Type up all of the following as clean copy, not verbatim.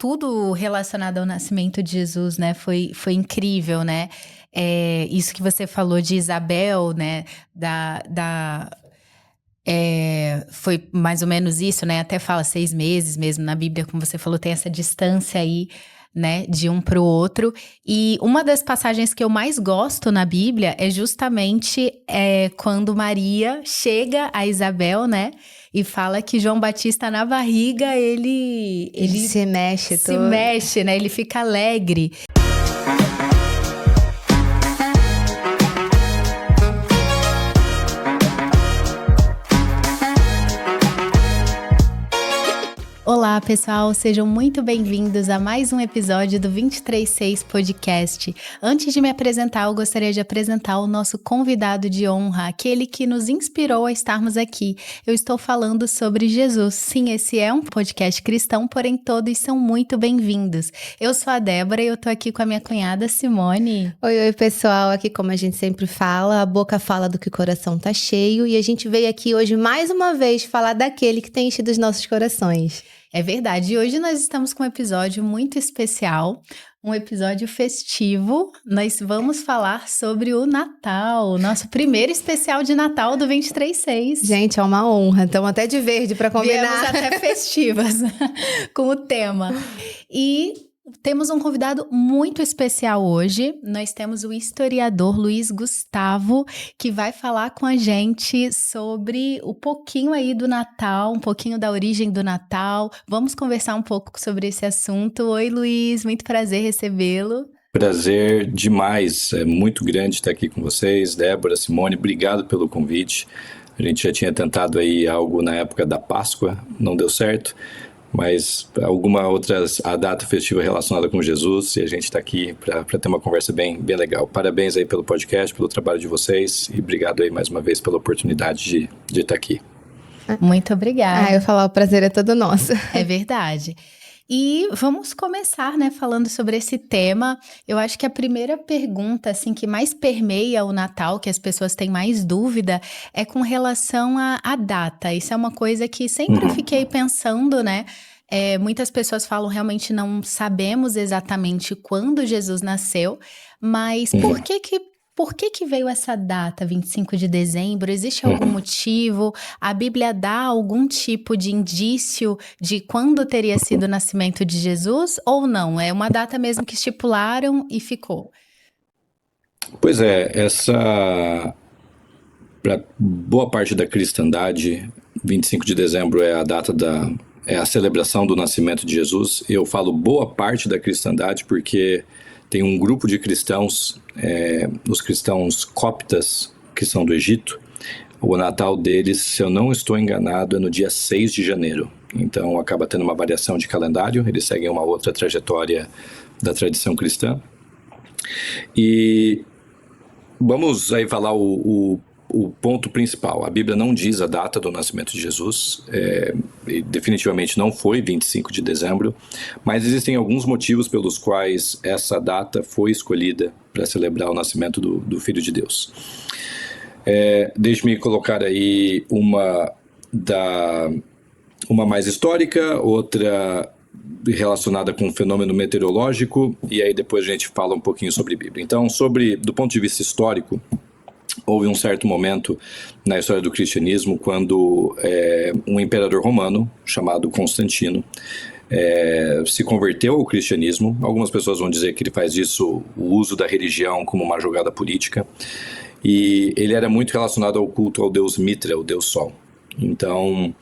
tudo relacionado ao nascimento de Jesus, né, foi incrível, né? Isso que você falou de Isabel, né, foi mais ou menos isso, né? Até fala 6 meses mesmo na Bíblia, como você falou, tem essa distância aí, né, de um para o outro. E uma das passagens que eu mais gosto na Bíblia é justamente quando Maria chega a Isabel, né, e fala que João Batista na barriga, ele se mexe se mexe, né, ele fica alegre. Olá, pessoal, sejam muito bem-vindos a mais um episódio do 236 Podcast. Antes de me apresentar, eu gostaria de apresentar o nosso convidado de honra, aquele que nos inspirou a estarmos aqui. Eu estou falando sobre Jesus. Sim, esse é um podcast cristão, porém todos são muito bem-vindos. Eu sou a Débora e eu tô aqui com a minha cunhada Simone. Oi, pessoal, aqui como a gente sempre fala, a boca fala do que o coração tá cheio e a gente veio aqui hoje mais uma vez falar daquele que tem enchido os nossos corações. É verdade, e hoje nós estamos com um episódio muito especial, um episódio festivo. Nós vamos falar sobre o Natal, nosso primeiro especial de Natal do 236. Gente, é uma honra, estamos até de verde para combinar. Viemos até festivas com o tema. E temos um convidado muito especial hoje. Nós temos o historiador Luiz Gustavo, que vai falar com a gente sobre um pouquinho aí do Natal, um pouquinho da origem do Natal. Vamos conversar um pouco sobre esse assunto. Oi, Luiz, muito prazer recebê-lo. Prazer demais, é muito grande estar aqui com vocês. Débora, Simone, obrigado pelo convite. A gente já tinha tentado aí algo na época da Páscoa, não deu certo. Mas alguma outra a data festiva relacionada com Jesus, e a gente está aqui para ter uma conversa bem legal. Parabéns aí pelo podcast, pelo trabalho de vocês, e obrigado aí mais uma vez pela oportunidade de estar aqui. Muito obrigada. Eu ia falar, o prazer é todo nosso. É verdade. E vamos começar, né, falando sobre esse tema. Eu acho que a primeira pergunta, assim, que mais permeia o Natal, que as pessoas têm mais dúvida, é com relação à data. Isso é uma coisa que sempre eu fiquei pensando, né? Muitas pessoas falam, realmente não sabemos exatamente quando Jesus nasceu, mas por que veio essa data, 25 de dezembro? Existe algum motivo? A Bíblia dá algum tipo de indício de quando teria sido o nascimento de Jesus ou não? É uma data mesmo que estipularam e ficou? Pois é, para boa parte da cristandade, 25 de dezembro é a data é a celebração do nascimento de Jesus. Eu falo boa parte da cristandade porque tem um grupo de cristãos, os cristãos coptas, que são do Egito. O Natal deles, se eu não estou enganado, é no dia 6 de janeiro. Então acaba tendo uma variação de calendário, eles seguem uma outra trajetória da tradição cristã. E vamos aí falar o ponto principal. A Bíblia não diz a data do nascimento de Jesus, definitivamente não foi 25 de dezembro, mas existem alguns motivos pelos quais essa data foi escolhida para celebrar o nascimento do Filho de Deus. Deixe-me colocar aí uma mais histórica, outra relacionada com um fenômeno meteorológico, e aí depois a gente fala um pouquinho sobre Bíblia. Então, do ponto de vista histórico, houve um certo momento na história do cristianismo quando um imperador romano chamado Constantino se converteu ao cristianismo. Algumas pessoas vão dizer que ele faz o uso da religião como uma jogada política, e ele era muito relacionado ao culto ao deus Mitra, o deus Sol. Então,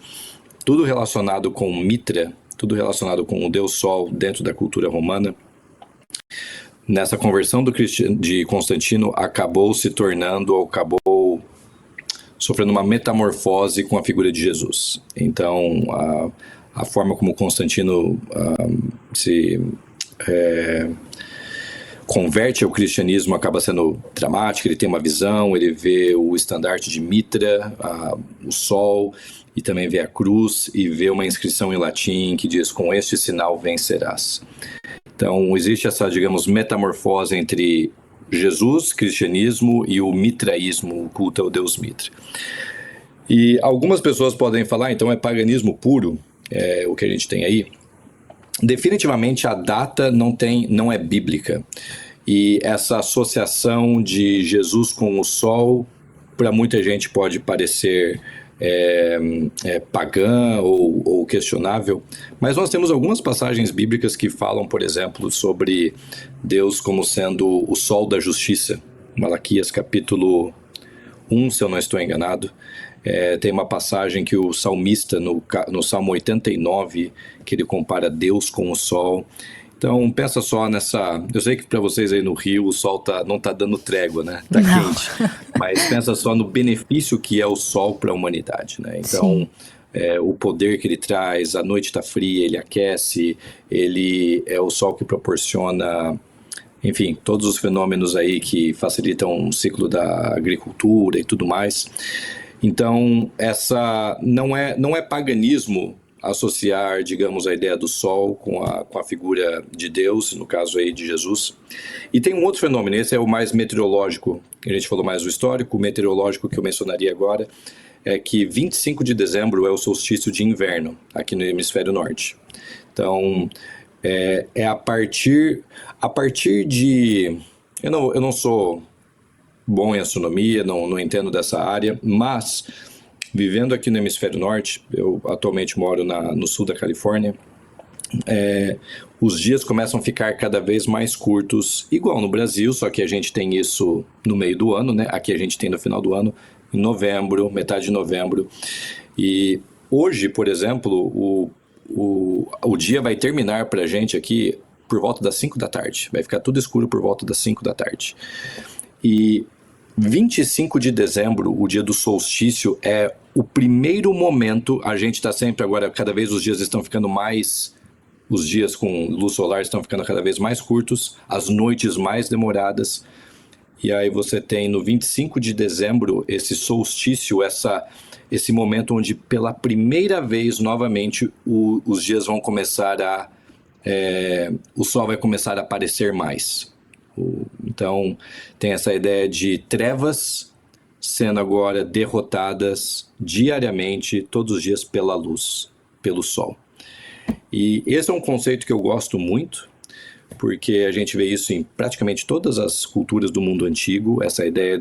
tudo relacionado com Mitra, tudo relacionado com o deus Sol dentro da cultura romana, nessa conversão de Constantino, acabou sofrendo uma metamorfose com a figura de Jesus. Então, a forma como Constantino se converte ao cristianismo acaba sendo dramática. Ele tem uma visão, ele vê o estandarte de Mitra, o sol, e também vê a cruz, e vê uma inscrição em latim que diz: com este sinal vencerás. Então, existe essa, digamos, metamorfose entre Jesus, cristianismo, e o mitraísmo, o culto ao deus Mitra. E algumas pessoas podem falar, então é paganismo puro, o que a gente tem aí. definitivamente a data não é bíblica. E essa associação de Jesus com o sol, para muita gente pode parecer pagã ou questionável, mas nós temos algumas passagens bíblicas que falam, por exemplo, sobre Deus como sendo o sol da justiça. Malaquias capítulo 1, se eu não estou enganado, tem uma passagem que o salmista, no Salmo 89, que ele compara Deus com o sol. Então, pensa só nessa... Eu sei que para vocês aí no Rio o sol não tá dando trégua, né? Tá Não. quente. Mas pensa só no benefício que é o sol para a humanidade, né? Então, o poder que ele traz, a noite tá fria, ele aquece, ele é o sol que proporciona... Enfim, todos os fenômenos aí que facilitam o ciclo da agricultura e tudo mais. Então, essa não é paganismo associar, digamos, a ideia do sol com a figura de Deus, no caso aí de Jesus. E tem um outro fenômeno, esse é o mais meteorológico, a gente falou mais do histórico, o meteorológico que eu mencionaria agora é que 25 de dezembro é o solstício de inverno aqui no hemisfério norte. Então, é a partir de... Eu não sou bom em astronomia, não entendo dessa área, mas... Vivendo aqui no hemisfério norte, eu atualmente moro no sul da Califórnia, os dias começam a ficar cada vez mais curtos, igual no Brasil, só que a gente tem isso no meio do ano, né? Aqui a gente tem no final do ano, em novembro, metade de novembro. E hoje, por exemplo, o dia vai terminar pra gente aqui por volta das 5 da tarde. Vai ficar tudo escuro por volta das 5 da tarde. E 25 de dezembro, o dia do solstício, é o primeiro momento, a gente está sempre agora, cada vez os dias estão ficando mais, os dias com luz solar estão ficando cada vez mais curtos, as noites mais demoradas, e aí você tem no 25 de dezembro esse solstício, esse momento onde pela primeira vez, novamente, os dias vão começar o sol vai começar a aparecer mais. Então, tem essa ideia de trevas sendo agora derrotadas diariamente, todos os dias pela luz, pelo sol. E esse é um conceito que eu gosto muito, porque a gente vê isso em praticamente todas as culturas do mundo antigo, essa ideia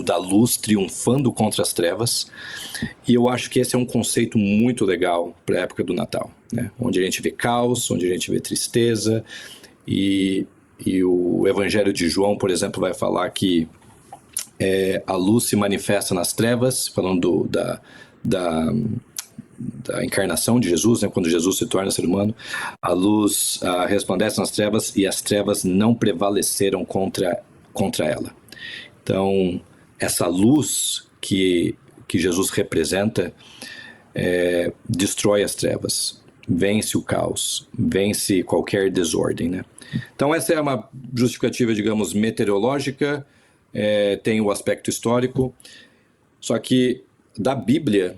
da luz triunfando contra as trevas. E eu acho que esse é um conceito muito legal para a época do Natal, né? Onde a gente vê caos, onde a gente vê tristeza, e o Evangelho de João, por exemplo, vai falar que a luz se manifesta nas trevas, falando da encarnação de Jesus, né? Quando Jesus se torna ser humano, a luz resplandece nas trevas e as trevas não prevaleceram contra ela. Então, essa luz que Jesus representa destrói as trevas, vence o caos, vence qualquer desordem, né? Então essa é uma justificativa, digamos, meteorológica, tem o aspecto histórico, só que da Bíblia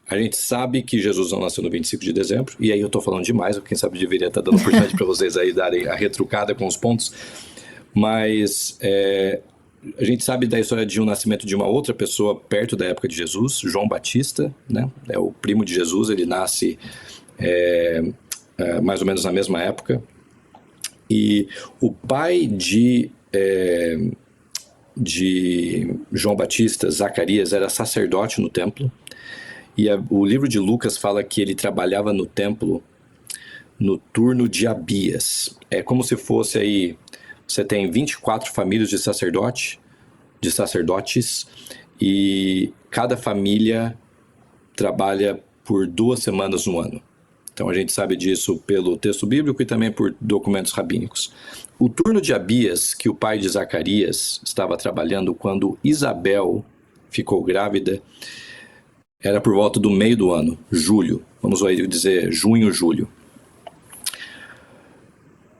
a gente sabe que Jesus não nasceu no 25 de dezembro, e aí eu estou falando demais, quem sabe deveria estar dando oportunidade para vocês aí darem a retrucada com os pontos, mas a gente sabe da história de um nascimento de uma outra pessoa perto da época de Jesus, João Batista, né? É o primo de Jesus, ele nasce mais ou menos na mesma época. E o pai de João Batista, Zacarias, era sacerdote no templo. E o livro de Lucas fala que ele trabalhava no templo no turno de Abias. É como se fosse aí, você tem 24 famílias de sacerdotes, e cada família trabalha por 2 semanas no ano. Então a gente sabe disso pelo texto bíblico e também por documentos rabínicos. O turno de Abias, que o pai de Zacarias estava trabalhando quando Isabel ficou grávida, era por volta do meio do ano, julho. Vamos dizer junho, julho.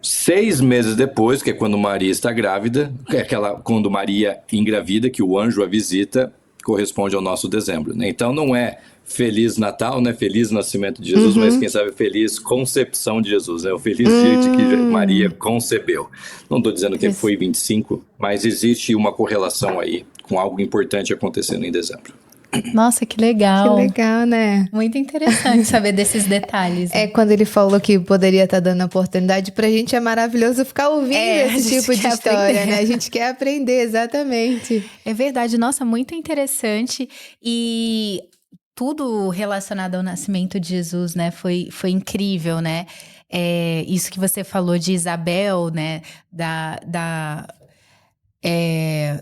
6 meses depois, que é quando Maria está grávida, quando Maria engravida, que o anjo a visita, corresponde ao nosso dezembro, né? Então não é Feliz Natal, né? Feliz nascimento de Jesus, mas quem sabe feliz concepção de Jesus, né? O feliz dia de que Maria concebeu. Não estou dizendo que foi 25, mas existe uma correlação aí com algo importante acontecendo em dezembro. Nossa, que Que legal. legal, né? Muito interessante saber desses detalhes. É, quando ele falou que poderia estar dando oportunidade pra gente, é maravilhoso ficar ouvindo A esse gente tipo de quer história, aprender. né? A gente quer aprender, exatamente. É verdade, nossa, muito interessante. E tudo relacionado ao nascimento de Jesus, né, foi incrível, né? Isso que você falou de Isabel, né,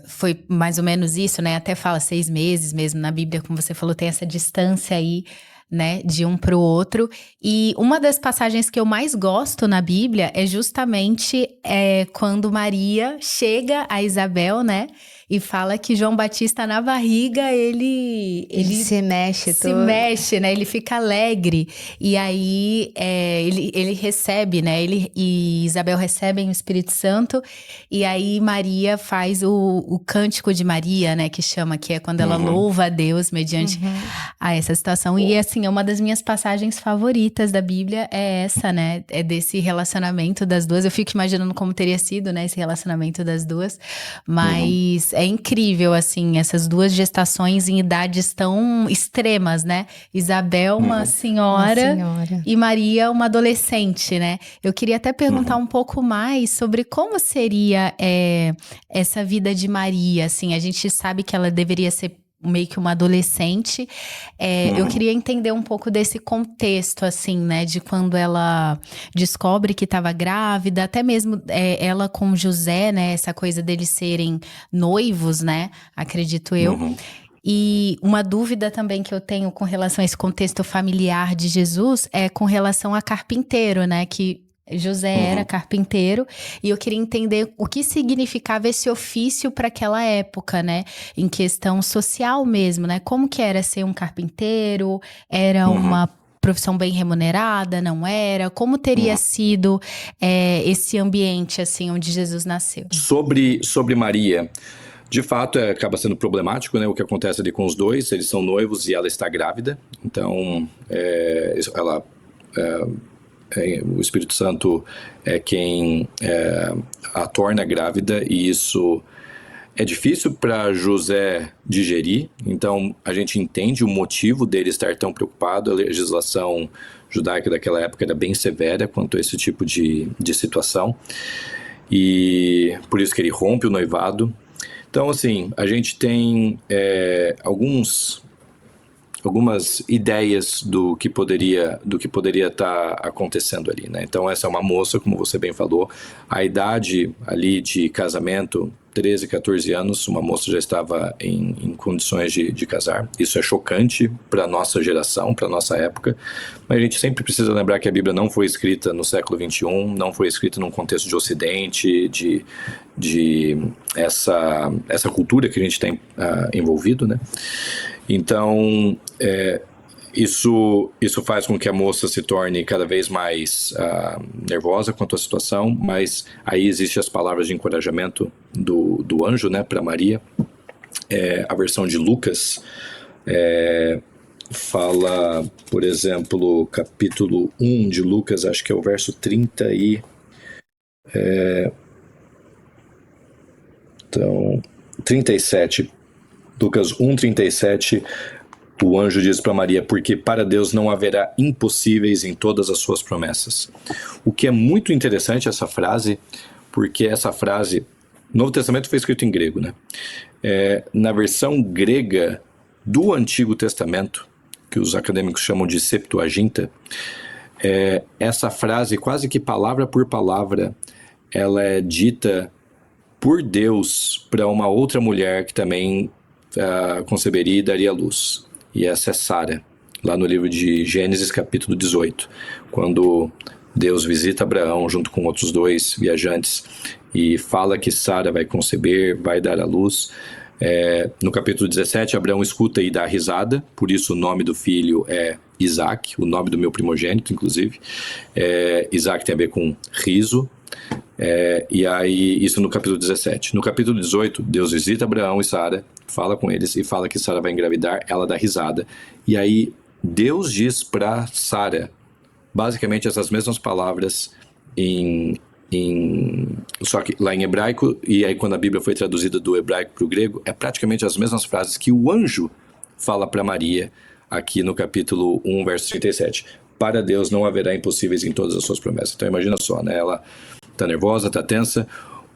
foi mais ou menos isso, né? Até fala 6 meses mesmo na Bíblia, como você falou, tem essa distância aí, né, de um para o outro. E uma das passagens que eu mais gosto na Bíblia é justamente quando Maria chega a Isabel, né, e fala que João Batista na barriga Ele se mexe se todo. mexe, né? Ele fica alegre. E aí ele recebe, né? Ele e Isabel recebem o Espírito Santo. E aí Maria faz o cântico de Maria, né? Que chama, que é quando ela louva a Deus mediante a essa situação. E assim, é uma das minhas passagens favoritas da Bíblia é essa, né? É desse relacionamento das duas. Eu fico imaginando como teria sido, né? Esse relacionamento das duas. Mas é incrível, assim, essas duas gestações em idades tão extremas, né? Isabel, uma Uma senhora, senhora. e Maria, uma adolescente, né? Eu queria até perguntar um pouco mais sobre como seria essa vida de Maria, assim. A gente sabe que ela deveria ser meio que uma adolescente. Eu queria entender um pouco desse contexto, assim, né? De quando ela descobre que estava grávida, até mesmo ela com José, né? Essa coisa deles serem noivos, né? Acredito eu. E uma dúvida também que eu tenho com relação a esse contexto familiar de Jesus é com relação a carpinteiro, né? Que José era carpinteiro e eu queria entender o que significava esse ofício para aquela época, né? Em questão social mesmo, né? Como que era ser um carpinteiro? Era uma profissão bem remunerada? Não era? Como teria sido esse ambiente, assim, onde Jesus nasceu? Sobre Maria, de fato, acaba sendo problemático, né? O que acontece ali com os dois, eles são noivos e ela está grávida. Então, o Espírito Santo é quem a torna grávida, e isso é difícil para José digerir. Então a gente entende o motivo dele estar tão preocupado. A legislação judaica daquela época era bem severa quanto a esse tipo de situação, e por isso que ele rompe o noivado. Então, assim, a gente tem algumas ideias do que poderia estar acontecendo ali, né? Então, essa é uma moça, como você bem falou, a idade ali de casamento, 13, 14 anos, uma moça já estava em condições de casar. Isso é chocante para a nossa geração, para a nossa época, mas a gente sempre precisa lembrar que a Bíblia não foi escrita no século XXI, não foi escrita num contexto de Ocidente, de essa cultura que a gente tem envolvido, né? Então, isso faz com que a moça se torne cada vez mais nervosa quanto à situação, mas aí existem as palavras de encorajamento do anjo, né, para Maria. A versão de Lucas fala, por exemplo, capítulo 1 de Lucas, acho que é o verso 30 e... Então, 37... Lucas 1,37, o anjo diz para Maria: porque para Deus não haverá impossíveis em todas as suas promessas. O que é muito interessante essa frase, porque essa frase, o Novo Testamento foi escrito em grego, né? Na versão grega do Antigo Testamento, que os acadêmicos chamam de Septuaginta, essa frase, quase que palavra por palavra, ela é dita por Deus para uma outra mulher que também conceberia e daria luz. E essa é Sara, lá no livro de Gênesis, capítulo 18, quando Deus visita Abraão junto com outros 2 viajantes e fala que Sara vai conceber, vai dar à luz. No capítulo 17, Abraão escuta e dá risada, por isso o nome do filho é Isaac, o nome do meu primogênito, inclusive. Isaac tem a ver com riso. E aí, isso no capítulo 17. No capítulo 18, Deus visita Abraão e Sara, fala com eles e fala que Sara vai engravidar, ela dá risada. E aí, Deus diz para Sara, basicamente essas mesmas palavras só que lá em hebraico, e aí quando a Bíblia foi traduzida do hebraico para o grego, é praticamente as mesmas frases que o anjo fala para Maria, aqui no capítulo 1, verso 37. Para Deus não haverá impossíveis em todas as suas promessas. Então imagina só, né? Ela tá nervosa, tá tensa.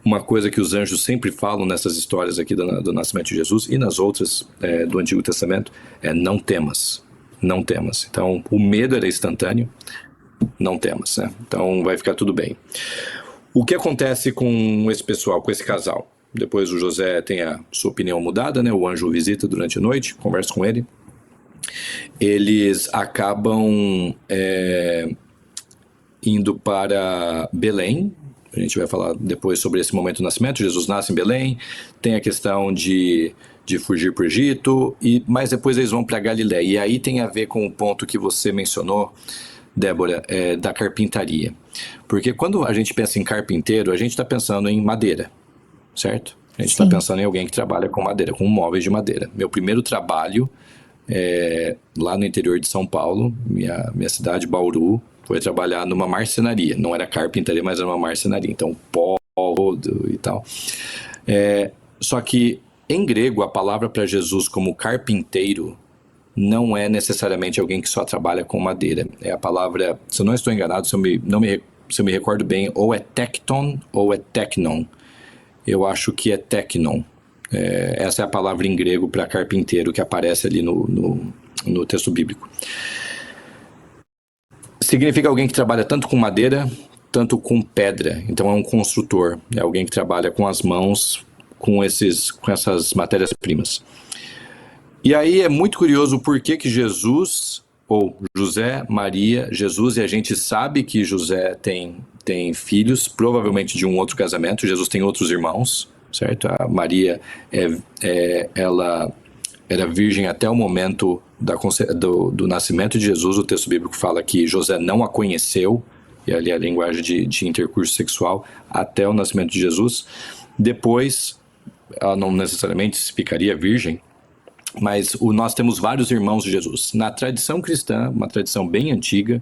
Uma coisa que os anjos sempre falam nessas histórias aqui do nascimento de Jesus e nas outras do Antigo Testamento é não temas, não temas. Então o medo era instantâneo, não temas, né? Então vai ficar tudo bem. O que acontece com esse pessoal, com esse casal? Depois o José tem a sua opinião mudada, né? O anjo o visita durante a noite, conversa com ele. Eles acabam indo para Belém. A gente vai falar depois sobre esse momento do nascimento. Jesus nasce em Belém. Tem a questão de fugir para o Egito. Mas depois eles vão para Galiléia. E aí tem a ver com o ponto que você mencionou, Débora, da carpintaria. Porque quando a gente pensa em carpinteiro, a gente está pensando em madeira, certo? A gente está pensando em alguém que trabalha com madeira, com móveis de madeira. Meu primeiro trabalho lá no interior de São Paulo, minha cidade, Bauru, foi trabalhar numa marcenaria. Não era carpintaria, mas era uma marcenaria. Então, pó e tal. Só que, em grego, a palavra para Jesus como carpinteiro não é necessariamente alguém que só trabalha com madeira. É a palavra, se eu não estou enganado, se eu me recordo bem, ou é tekton ou é teknon. Eu acho que é teknon. Essa é a palavra em grego para carpinteiro que aparece ali no texto bíblico. Significa alguém que trabalha tanto com madeira, tanto com pedra. Então é um construtor, é alguém que trabalha com as mãos, com essas matérias-primas. E aí é muito curioso por que Jesus, ou José, Maria, Jesus, e a gente sabe que José tem filhos, provavelmente de um outro casamento. Jesus tem outros irmãos, certo? A Maria, ela era virgem até o momento do nascimento de Jesus. O texto bíblico fala que José não a conheceu, e ali é a linguagem de intercurso sexual, até o nascimento de Jesus. Depois, ela não necessariamente ficaria virgem, mas nós temos vários irmãos de Jesus. Na tradição cristã, uma tradição bem antiga,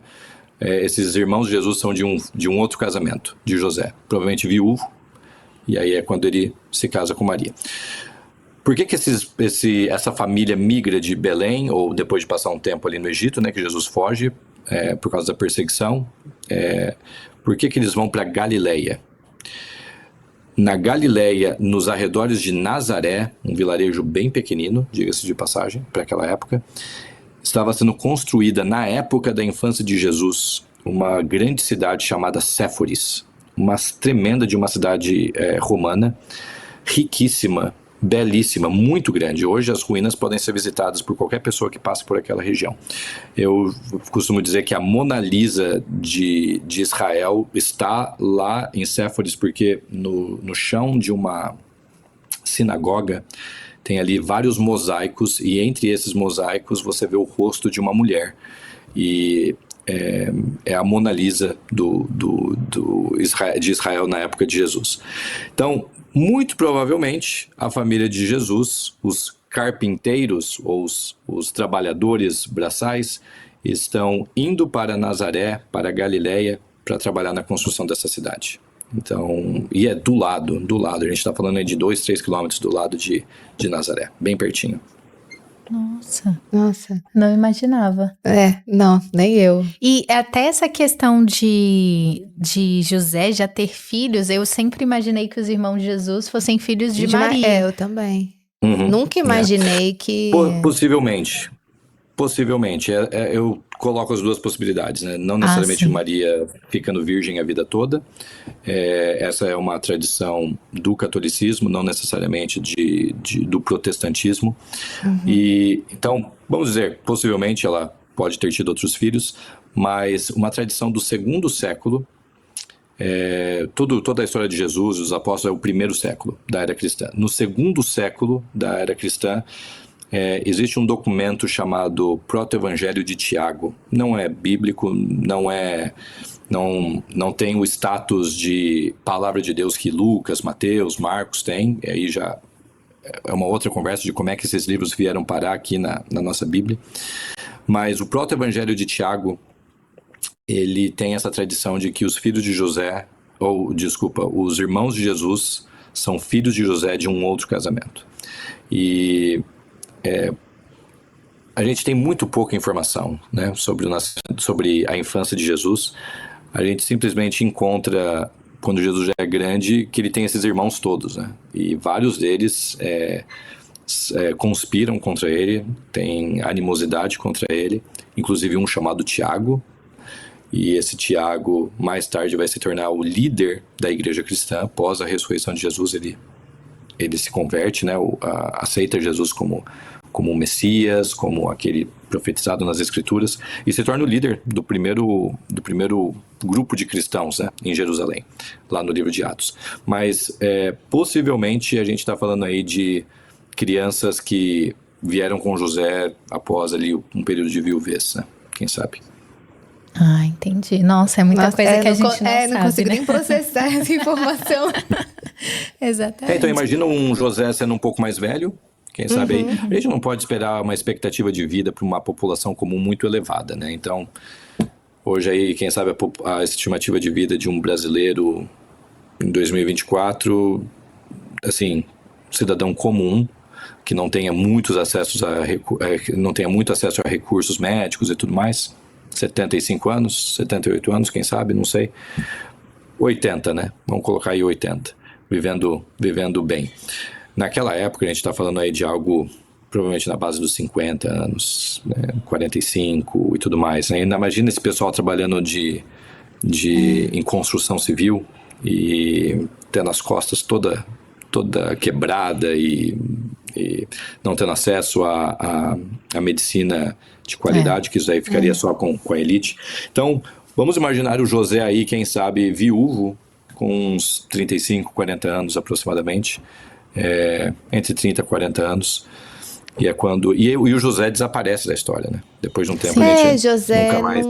esses irmãos de Jesus são de um outro casamento, de José, provavelmente viúvo, e aí é quando ele se casa com Maria. Por que essa família migra de Belém, ou depois de passar um tempo ali no Egito, né, que Jesus foge por causa da perseguição? Por que eles vão para Galiléia? Na Galiléia, nos arredores de Nazaré, um vilarejo bem pequenino, diga-se de passagem, para aquela época, estava sendo construída, na época da infância de Jesus, uma grande cidade chamada Séforis, uma tremenda de uma cidade romana, riquíssima, belíssima, muito grande. Hoje as ruínas podem ser visitadas por qualquer pessoa que passe por aquela região. Eu costumo dizer que a Mona Lisa de Israel está lá em Séforis, porque no chão de uma sinagoga tem ali vários mosaicos, e entre esses mosaicos você vê o rosto de uma mulher. E é a Mona Lisa de Israel na época de Jesus. Então, muito provavelmente, a família de Jesus, os carpinteiros ou os trabalhadores braçais, estão indo para Nazaré, para Galiléia, para trabalhar na construção dessa cidade. Então, e é do lado, a gente está falando aí de 2-3 quilômetros do lado de Nazaré, bem pertinho. Nossa, não imaginava. Não, nem eu. E até essa questão de José já ter filhos, eu sempre imaginei que os irmãos de Jesus fossem filhos de Maria. Eu também. Uhum. Nunca imaginei que... Possivelmente. Eu coloco as duas possibilidades, né? Não necessariamente Maria ficando virgem a vida toda. Essa é uma tradição do catolicismo, não necessariamente do protestantismo. Uhum. E então, vamos dizer, possivelmente ela pode ter tido outros filhos, mas uma tradição do 2º século, toda a história de Jesus, os apóstolos, é o 1º século da era cristã. No 2º século da era cristã, existe um documento chamado Proto-Evangelho de Tiago. Não é bíblico, não tem o status de palavra de Deus que Lucas, Mateus, Marcos têm. E aí já é uma outra conversa de como é que esses livros vieram parar aqui na nossa Bíblia. Mas o Proto-Evangelho de Tiago, ele tem essa tradição de que os filhos de José, os irmãos de Jesus são filhos de José de um outro casamento. E a gente tem muito pouca informação, né, sobre a infância de Jesus. A gente simplesmente encontra, quando Jesus já é grande, que ele tem esses irmãos todos, né? E vários deles conspiram contra ele, têm animosidade contra ele, inclusive um chamado Tiago. E esse Tiago, mais tarde, vai se tornar o líder da igreja cristã. Após a ressurreição de Jesus, ele se converte, né? Aceita Jesus como o Messias, como aquele profetizado nas Escrituras, e se torna o líder do primeiro grupo de cristãos, né, em Jerusalém, lá no livro de Atos. Mas possivelmente a gente está falando aí de crianças que vieram com José após ali um período de viuvez, né? Quem sabe? Ah, entendi. Nossa, é muita coisa que a gente não sabe, não consigo né? nem processar essa informação. Exatamente. Então imagina um José sendo um pouco mais velho. Quem sabe aí, a gente não pode esperar uma expectativa de vida para uma população comum muito elevada, né? Então, hoje aí, quem sabe a estimativa de vida de um brasileiro em 2024, assim, cidadão comum, que não tenha muitos acessos não tenha muito acesso a recursos médicos e tudo mais, 75 anos, 78 anos, quem sabe, não sei, 80, né? Vamos colocar aí 80, vivendo bem. Naquela época, a gente está falando aí de algo provavelmente na base dos 50 anos, né, 45 e tudo mais. Né? Imagina esse pessoal trabalhando em construção civil e tendo as costas toda quebrada e não tendo acesso à medicina de qualidade, que isso aí ficaria só com a elite. Então, vamos imaginar o José aí, quem sabe, viúvo, com uns 35, 40 anos aproximadamente, entre 30 e 40 anos, e é quando... E o José desaparece da história, né? Depois de um tempo, Sim, a gente José nunca mais...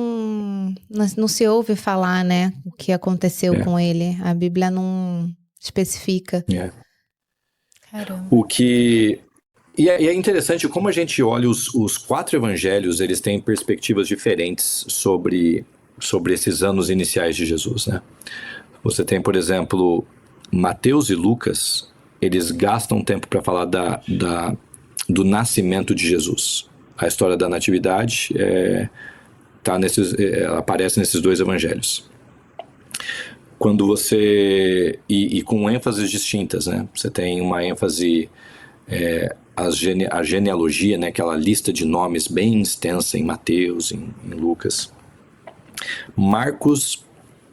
não se ouve falar, né, o que aconteceu com ele. A Bíblia não especifica. Caramba. E é interessante como a gente olha os 4 evangelhos, eles têm perspectivas diferentes sobre esses anos iniciais de Jesus, né? Você tem, por exemplo, Mateus e Lucas, eles gastam tempo para falar do nascimento de Jesus. A história da natividade aparece nesses 2 evangelhos. Quando você... E com ênfases distintas, né? Você tem uma ênfase... a genealogia, né? Aquela lista de nomes bem extensa em Mateus, em Lucas. Marcos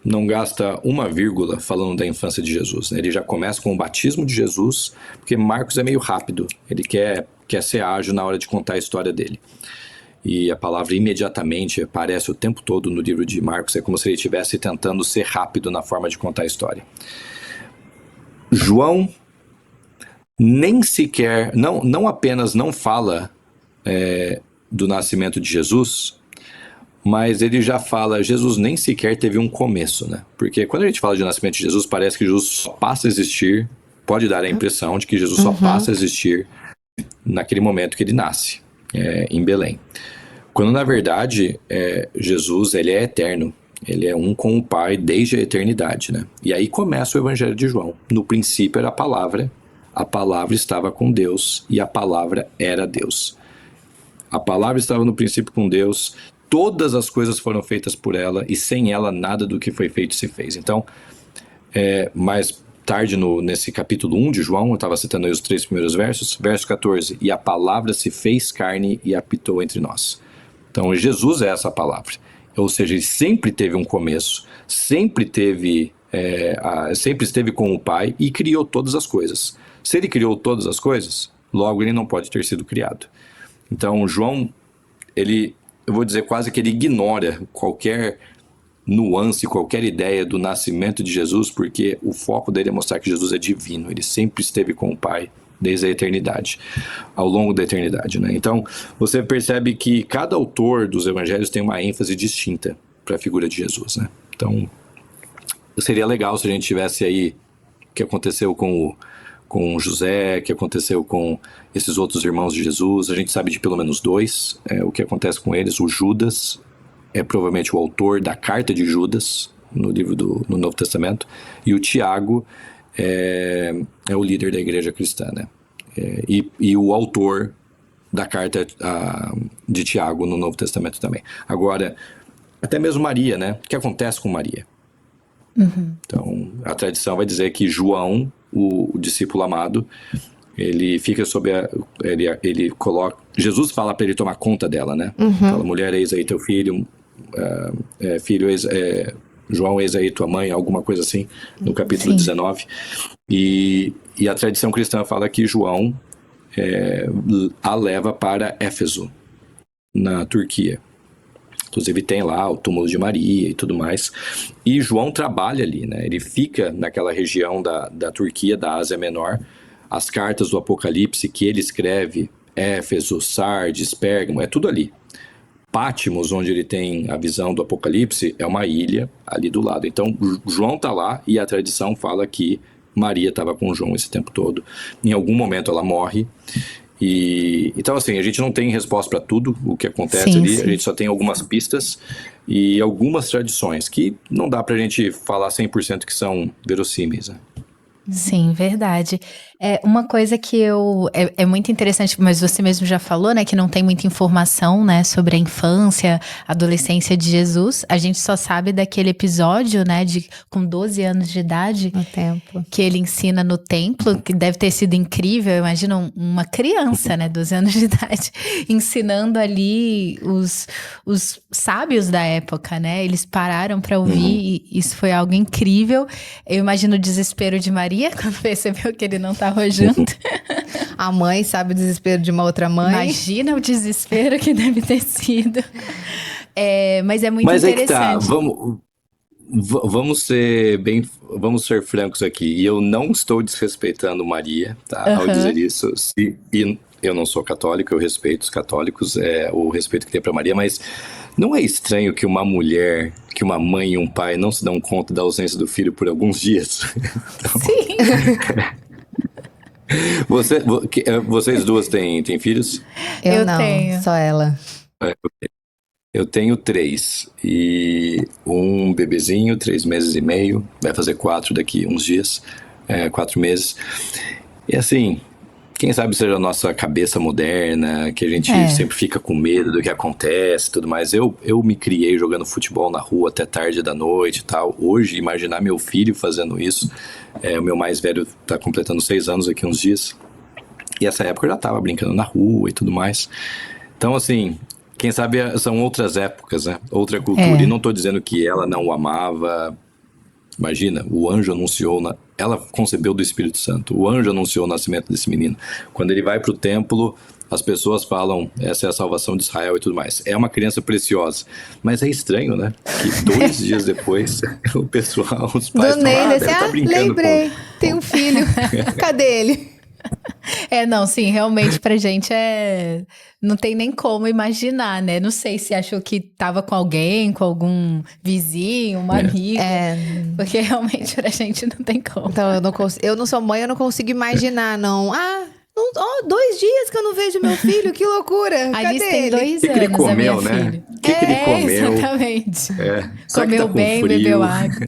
não gasta uma vírgula falando da infância de Jesus, né? Ele já começa com o batismo de Jesus, porque Marcos é meio rápido, ele quer ser ágil na hora de contar a história dele. E a palavra imediatamente aparece o tempo todo no livro de Marcos, é como se ele estivesse tentando ser rápido na forma de contar a história. João nem sequer, não apenas não fala do nascimento de Jesus, mas ele já fala, Jesus nem sequer teve um começo, né? Porque quando a gente fala de nascimento de Jesus, parece que Jesus só passa a existir, pode dar a impressão de que Jesus só passa a existir naquele momento que ele nasce, em Belém. Quando, na verdade, Jesus, ele é eterno, ele é um com o Pai desde a eternidade, né? E aí começa o Evangelho de João. No princípio era a palavra estava com Deus e a palavra era Deus. A palavra estava no princípio com Deus, todas as coisas foram feitas por ela e sem ela nada do que foi feito se fez. Então, mais tarde nesse capítulo 1 de João, eu estava citando aí os 3 primeiros versos, verso 14, e a palavra se fez carne e habitou entre nós. Então, Jesus é essa palavra. Ou seja, ele sempre teve um começo, sempre esteve com o Pai e criou todas as coisas. Se ele criou todas as coisas, logo ele não pode ter sido criado. Então, João, eu vou dizer quase que ele ignora qualquer nuance, qualquer ideia do nascimento de Jesus, porque o foco dele é mostrar que Jesus é divino, ele sempre esteve com o Pai desde a eternidade, ao longo da eternidade, né? Então, você percebe que cada autor dos evangelhos tem uma ênfase distinta para a figura de Jesus, né? Então, seria legal se a gente tivesse aí o que aconteceu com José, o que aconteceu com esses outros irmãos de Jesus. A gente sabe de pelo menos 2, o que acontece com eles. O Judas é provavelmente o autor da carta de Judas, no livro no Novo Testamento, e o Tiago é o líder da igreja cristã, né? E o autor da carta de Tiago no Novo Testamento também. Agora, até mesmo Maria, né? O que acontece com Maria? Então, a tradição vai dizer que João, o discípulo amado, ele fica sob ele coloca... Jesus fala para ele tomar conta dela, né? Fala, mulher, eis aí teu filho, filho, João, eis aí tua mãe, alguma coisa assim, no capítulo 19. E a tradição cristã fala que João a leva para Éfeso, na Turquia. Inclusive tem lá o túmulo de Maria e tudo mais. E João trabalha ali, né? Ele fica naquela região da Turquia, da Ásia Menor. As cartas do Apocalipse que ele escreve, Éfeso, Sardes, Pérgamo, é tudo ali. Pátimos, onde ele tem a visão do Apocalipse, é uma ilha ali do lado. Então, João está lá e a tradição fala que Maria estava com João esse tempo todo. Em algum momento ela morre. Então, assim, a gente não tem resposta para tudo o que acontece ali. A gente só tem algumas pistas e algumas tradições que não dá para a gente falar 100% que são verossímeis, né? Sim, verdade. Uma coisa que é muito interessante, mas você mesmo já falou, né, que não tem muita informação, né, sobre a infância, adolescência de Jesus. A gente só sabe daquele episódio, né, com 12 anos de idade, no templo, que ele ensina no templo, que deve ter sido incrível. Imagina uma criança, né, 12 anos de idade, ensinando ali os sábios da época, né? Eles pararam para ouvir e isso foi algo incrível. Eu imagino o desespero de Maria quando percebeu que ele não estava junto. A mãe sabe o desespero de uma outra mãe. Imagina o desespero que deve ter sido. Mas é muito interessante. Aí que tá, vamos ser francos aqui. E eu não estou desrespeitando Maria, tá? Ao dizer isso. E eu não sou católico, eu respeito os católicos, o respeito que tem para Maria, mas não é estranho que uma mulher, que uma mãe e um pai não se dão conta da ausência do filho por alguns dias? Então, sim. Vocês duas têm filhos? Eu não, tenho. Só ela. Eu tenho 3. E um bebezinho, 3 meses e meio. Vai fazer 4 daqui uns dias. 4 meses. E assim, quem sabe seja a nossa cabeça moderna, que a gente sempre fica com medo do que acontece e tudo mais. Eu me criei jogando futebol na rua até tarde da noite e tal. Hoje, imaginar meu filho fazendo isso. O meu mais velho tá completando 6 anos daqui uns dias. E essa época eu já tava brincando na rua e tudo mais. Então, assim, quem sabe são outras épocas, né? Outra cultura. E não tô dizendo que ela não o amava. Imagina, o anjo anunciou, ela concebeu do Espírito Santo, o anjo anunciou o nascimento desse menino. Quando ele vai para o templo, as pessoas falam, essa é a salvação de Israel e tudo mais. É uma criança preciosa. Mas é estranho, né? Que 2 dias depois, o pessoal, os pais estão brincando. Lembrei, tem um filho, cadê ele? Não, sim, realmente pra gente não tem nem como imaginar, né? Não sei se achou que tava com alguém, com algum vizinho, uma amiga. Porque realmente pra gente não tem como. Então, eu não sou mãe, eu não consigo imaginar, não. 2 dias que eu não vejo meu filho, que loucura. A Cadê Alice tem ele? 2 anos, que ele comeu, a minha né? filha. Que ele comeu? Exatamente. Comeu tá bem, bebeu água.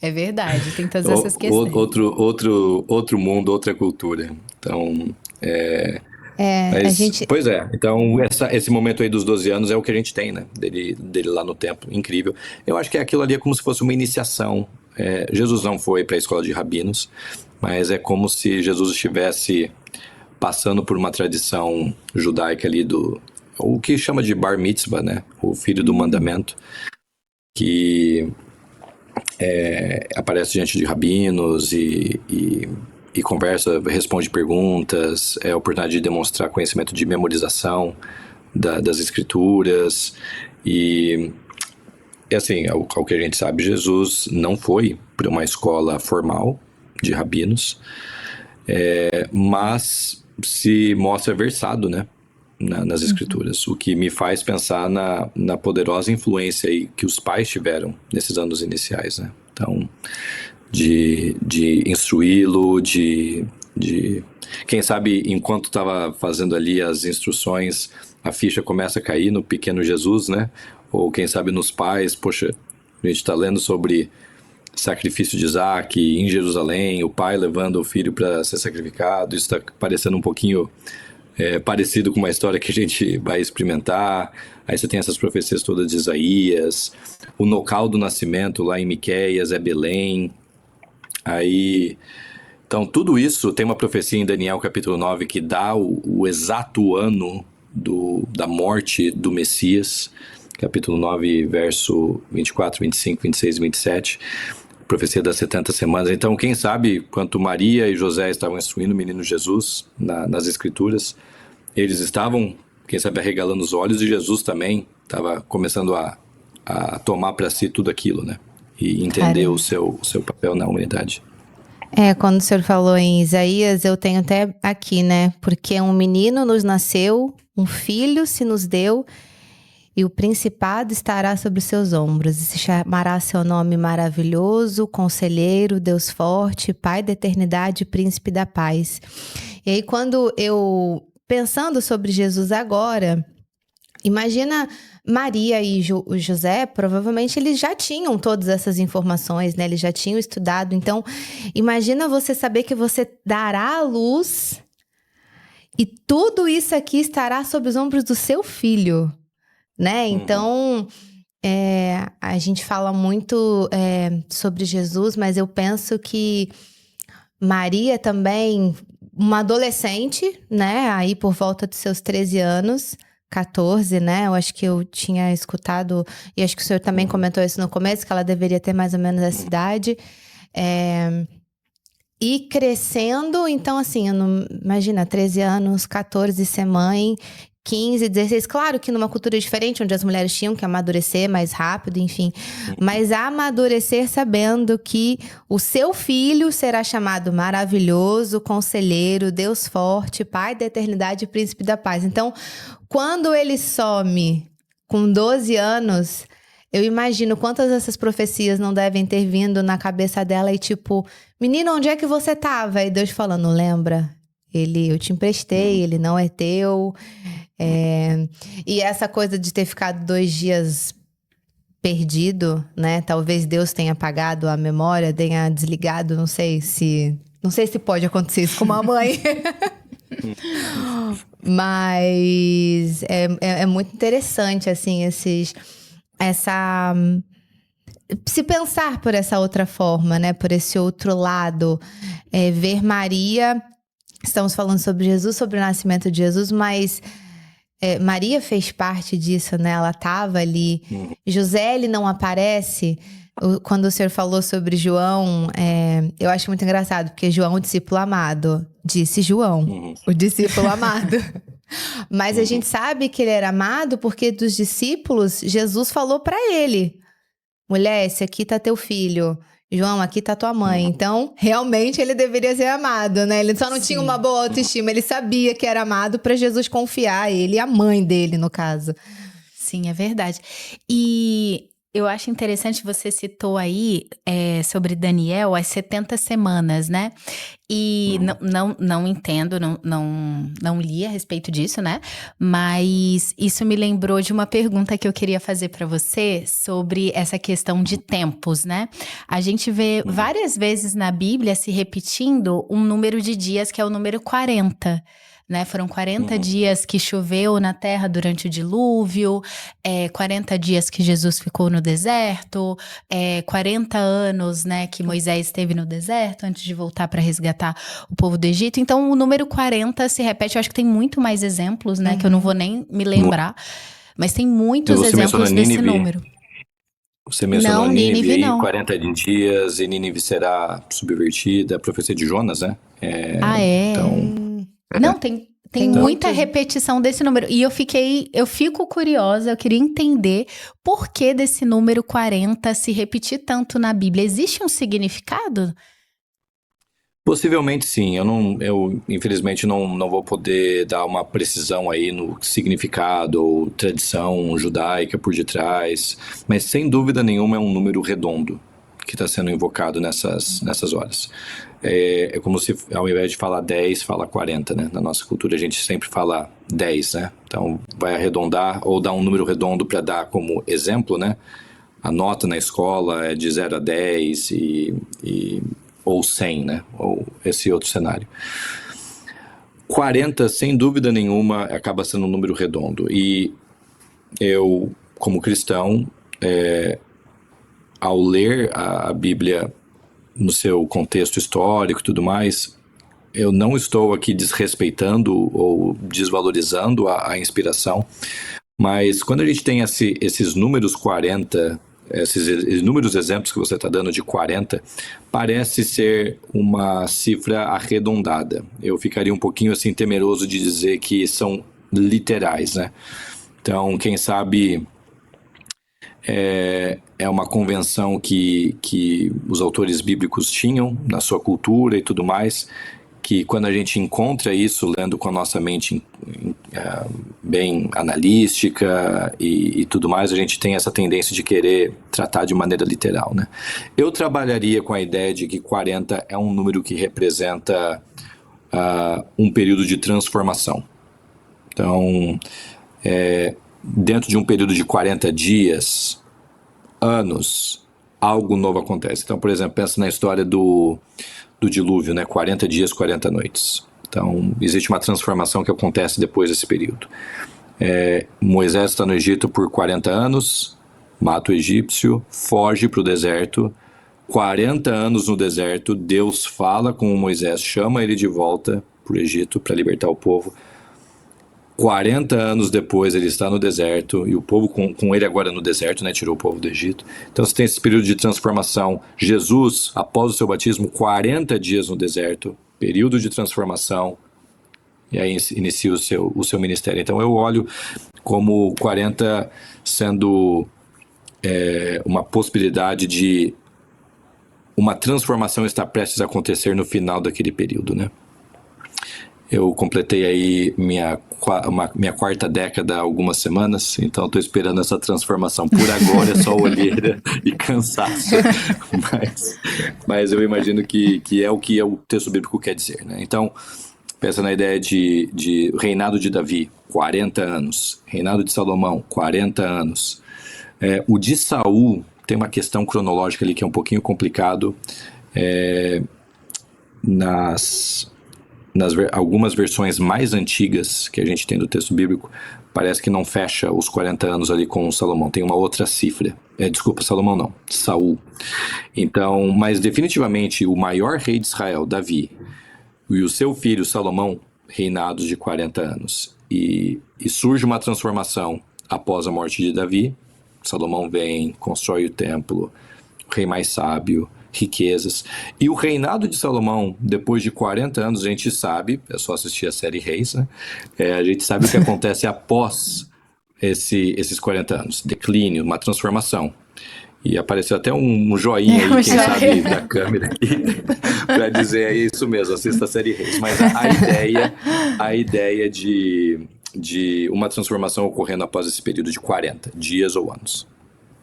É verdade, tem todas essas questões. Outro mundo, outra cultura. Então, a gente... Pois é, então esse momento aí dos 12 anos é o que a gente tem, né? Dele lá no templo, incrível. Eu acho que aquilo ali é como se fosse uma iniciação. Jesus não foi para a escola de rabinos, mas é como se Jesus estivesse passando por uma tradição judaica ali o que chama de bar mitzvah, né? O filho do mandamento, que aparece diante de rabinos e conversa, responde perguntas, é a oportunidade de demonstrar conhecimento de memorização das escrituras e assim, ao que a gente sabe, Jesus não foi para uma escola formal de rabinos, mas se mostra versado, né, nas escrituras, o que me faz pensar na poderosa influência aí que os pais tiveram nesses anos iniciais, né? Então, de instruí-lo, de quem sabe enquanto estava fazendo ali as instruções, a ficha começa a cair no pequeno Jesus, né? Ou quem sabe nos pais, poxa, a gente está lendo sobre sacrifício de Isaac em Jerusalém, o pai levando o filho para ser sacrificado, isso está parecendo um pouquinho parecido com uma história que a gente vai experimentar. Aí você tem essas profecias todas de Isaías, o local do nascimento lá em Miqueias é Belém. Aí, então tudo isso tem uma profecia em Daniel capítulo 9 que dá o exato ano da morte do Messias, capítulo 9, verso 24, 25, 26 e 27, profecia das 70 semanas. Então, quem sabe, quanto Maria e José estavam instruindo o menino Jesus nas Escrituras, eles estavam, quem sabe, arregalando os olhos, e Jesus também estava começando a tomar para si tudo aquilo, né? E entender o seu papel na humanidade. Quando o senhor falou em Isaías, eu tenho até aqui, né? Porque um menino nos nasceu, um filho se nos deu, e o principado estará sobre os seus ombros, e se chamará seu nome maravilhoso, conselheiro, Deus forte, Pai da eternidade, príncipe da paz. E aí, quando eu, pensando sobre Jesus agora, imagina Maria e José, provavelmente eles já tinham todas essas informações, né? Eles já tinham estudado. Então, imagina você saber que você dará à luz e tudo isso aqui estará sob os ombros do seu filho, né? Então, a gente fala muito sobre Jesus, mas eu penso que Maria também, uma adolescente, né? Aí por volta dos seus 13 anos, 14, né? Eu acho que eu tinha escutado, e acho que o senhor também comentou isso no começo, que ela deveria ter mais ou menos essa idade. E crescendo, então assim, imagina, 13 anos, 14 ser mãe, 15, 16. Claro que numa cultura diferente, onde as mulheres tinham que amadurecer mais rápido, enfim. Mas amadurecer sabendo que o seu filho será chamado maravilhoso, conselheiro, Deus forte, Pai da eternidade e príncipe da paz. Então, quando ele some com 12 anos, eu imagino quantas dessas profecias não devem ter vindo na cabeça dela e tipo, menina, onde é que você tava? E Deus falando, lembra? Eu te emprestei, ele não é teu. E essa coisa de ter ficado 2 dias perdido, né? Talvez Deus tenha apagado a memória, tenha desligado, não sei se pode acontecer isso com uma mãe. Mas é muito interessante, assim, se pensar por essa outra forma, né? Por esse outro lado, ver Maria. Estamos falando sobre Jesus, sobre o nascimento de Jesus, mas Maria fez parte disso, né? Ela estava ali. José, ele não aparece. Quando o senhor falou sobre João, eu acho muito engraçado, porque João, o discípulo amado, disse João, o discípulo amado. Mas a gente sabe que ele era amado porque dos discípulos, Jesus falou para ele, mulher, esse aqui tá teu filho. João, aqui tá tua mãe. Então, realmente ele deveria ser amado, né? Ele só não tinha uma boa autoestima. Ele sabia que era amado para Jesus confiar. Ele e a mãe dele, no caso. Sim, é verdade. E eu acho interessante, você citou aí sobre Daniel, as 70 semanas, né? E não entendo, não li a respeito disso, né? Mas isso me lembrou de uma pergunta que eu queria fazer para você sobre essa questão de tempos, né? A gente vê várias vezes na Bíblia se repetindo um número de dias que é o número 40. Né? Foram 40 dias que choveu na terra durante o dilúvio, 40 dias que Jesus ficou no deserto, 40 anos, né, que Moisés esteve no deserto antes de voltar para resgatar o povo do Egito. Então, o número 40 se repete. Eu acho que tem muito mais exemplos, né, que eu não vou nem me lembrar, mas tem muitos exemplos desse número. Você mencionou Nínive não. 40 dias e Nínive será subvertida, a profecia de Jonas, né? Então... Não, tem muita repetição desse número. E eu fico curiosa, eu queria entender por que desse número 40 se repetir tanto na Bíblia. Existe um significado? Possivelmente sim. Eu infelizmente não vou poder dar uma precisão aí no significado ou tradição judaica por detrás, mas sem dúvida nenhuma é um número redondo que está sendo invocado nessas horas. É como se, ao invés de falar 10, fala 40, né? Na nossa cultura a gente sempre fala 10, né? Então vai arredondar ou dar um número redondo para dar como exemplo, né? A nota na escola é de 0 a 10 ou 100, né? Ou esse outro cenário. 40, sem dúvida nenhuma, acaba sendo um número redondo. E eu, como cristão, ao ler a Bíblia no seu contexto histórico e tudo mais, eu não estou aqui desrespeitando ou desvalorizando a inspiração, mas quando a gente tem esses números 40, esses inúmeros exemplos que você está dando de 40, parece ser uma cifra arredondada. Eu ficaria um pouquinho assim temeroso de dizer que são literais, né? Então, quem sabe é uma convenção que os autores bíblicos tinham na sua cultura e tudo mais, que quando a gente encontra isso, lendo com a nossa mente bem analística e tudo mais, a gente tem essa tendência de querer tratar de maneira literal, né? Eu trabalharia com a ideia de que 40 é um número que representa um período de transformação. Então, dentro de um período de 40 dias, anos, algo novo acontece. Então, por exemplo, pensa na história do dilúvio, né? 40 dias, 40 noites. Então, existe uma transformação que acontece depois desse período. Moisés está no Egito por 40 anos, mata o egípcio, foge para o deserto. 40 anos no deserto, Deus fala com Moisés, chama ele de volta para o Egito para libertar o povo. 40 anos depois ele está no deserto, e o povo com ele agora no deserto, né, tirou o povo do Egito. Então você tem esse período de transformação. Jesus, após o seu batismo, 40 dias no deserto, período de transformação, e aí inicia o seu ministério. Então eu olho como 40 sendo uma possibilidade de uma transformação estar prestes a acontecer no final daquele período, né? Eu completei aí minha quarta década há algumas semanas, então estou esperando essa transformação. Por agora é só olheira e cansaço, mas eu imagino que é o que o texto bíblico quer dizer, né? Então, pensa na ideia de reinado de Davi, 40 anos, reinado de Salomão, 40 anos. O de Saul tem uma questão cronológica ali que é um pouquinho complicado. Algumas versões mais antigas que a gente tem do texto bíblico, parece que não fecha os 40 anos ali com Salomão, tem uma outra cifra. Desculpa, Salomão não, Saul. Então, mas definitivamente o maior rei de Israel, Davi, e o seu filho Salomão, reinados de 40 anos. E surge uma transformação após a morte de Davi. Salomão vem, constrói o templo, o rei mais sábio, riquezas. E o reinado de Salomão, depois de 40 anos, a gente sabe, é só assistir a série Reis, né? A gente sabe o que acontece após esses 40 anos. Declínio, uma transformação. E apareceu até um joinha aí, quem sabe, da câmera aqui, para dizer é isso mesmo, assista a série Reis. Mas a ideia de uma transformação ocorrendo após esse período de 40 dias ou anos.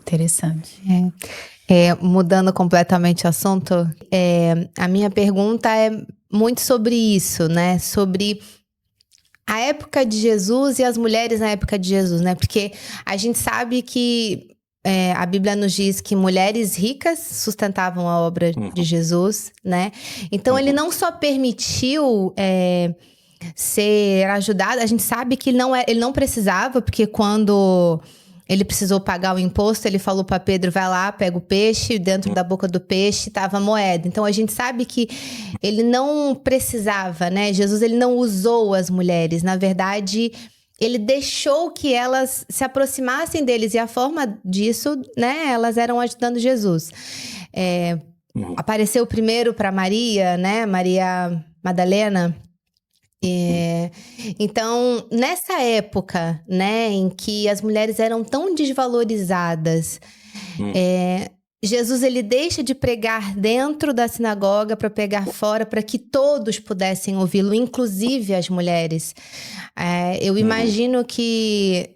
Interessante. Mudando completamente o assunto, a minha pergunta é muito sobre isso, né? Sobre a época de Jesus e as mulheres na época de Jesus, né? Porque a gente sabe que a Bíblia nos diz que mulheres ricas sustentavam a obra de Jesus, né? Então ele não só permitiu ser ajudado, a gente sabe que ele não precisava, porque quando ele precisou pagar o imposto, ele falou para Pedro, vai lá, pega o peixe, dentro da boca do peixe estava a moeda. Então a gente sabe que ele não precisava, né? Jesus, ele não usou as mulheres, na verdade, ele deixou que elas se aproximassem deles, e a forma disso, né, elas eram ajudando Jesus. Apareceu primeiro para Maria, né, Maria Madalena. Então, nessa época, né, em que as mulheres eram tão desvalorizadas, Jesus, ele deixa de pregar dentro da sinagoga para pregar fora, para que todos pudessem ouvi-lo, inclusive as mulheres. Eu imagino que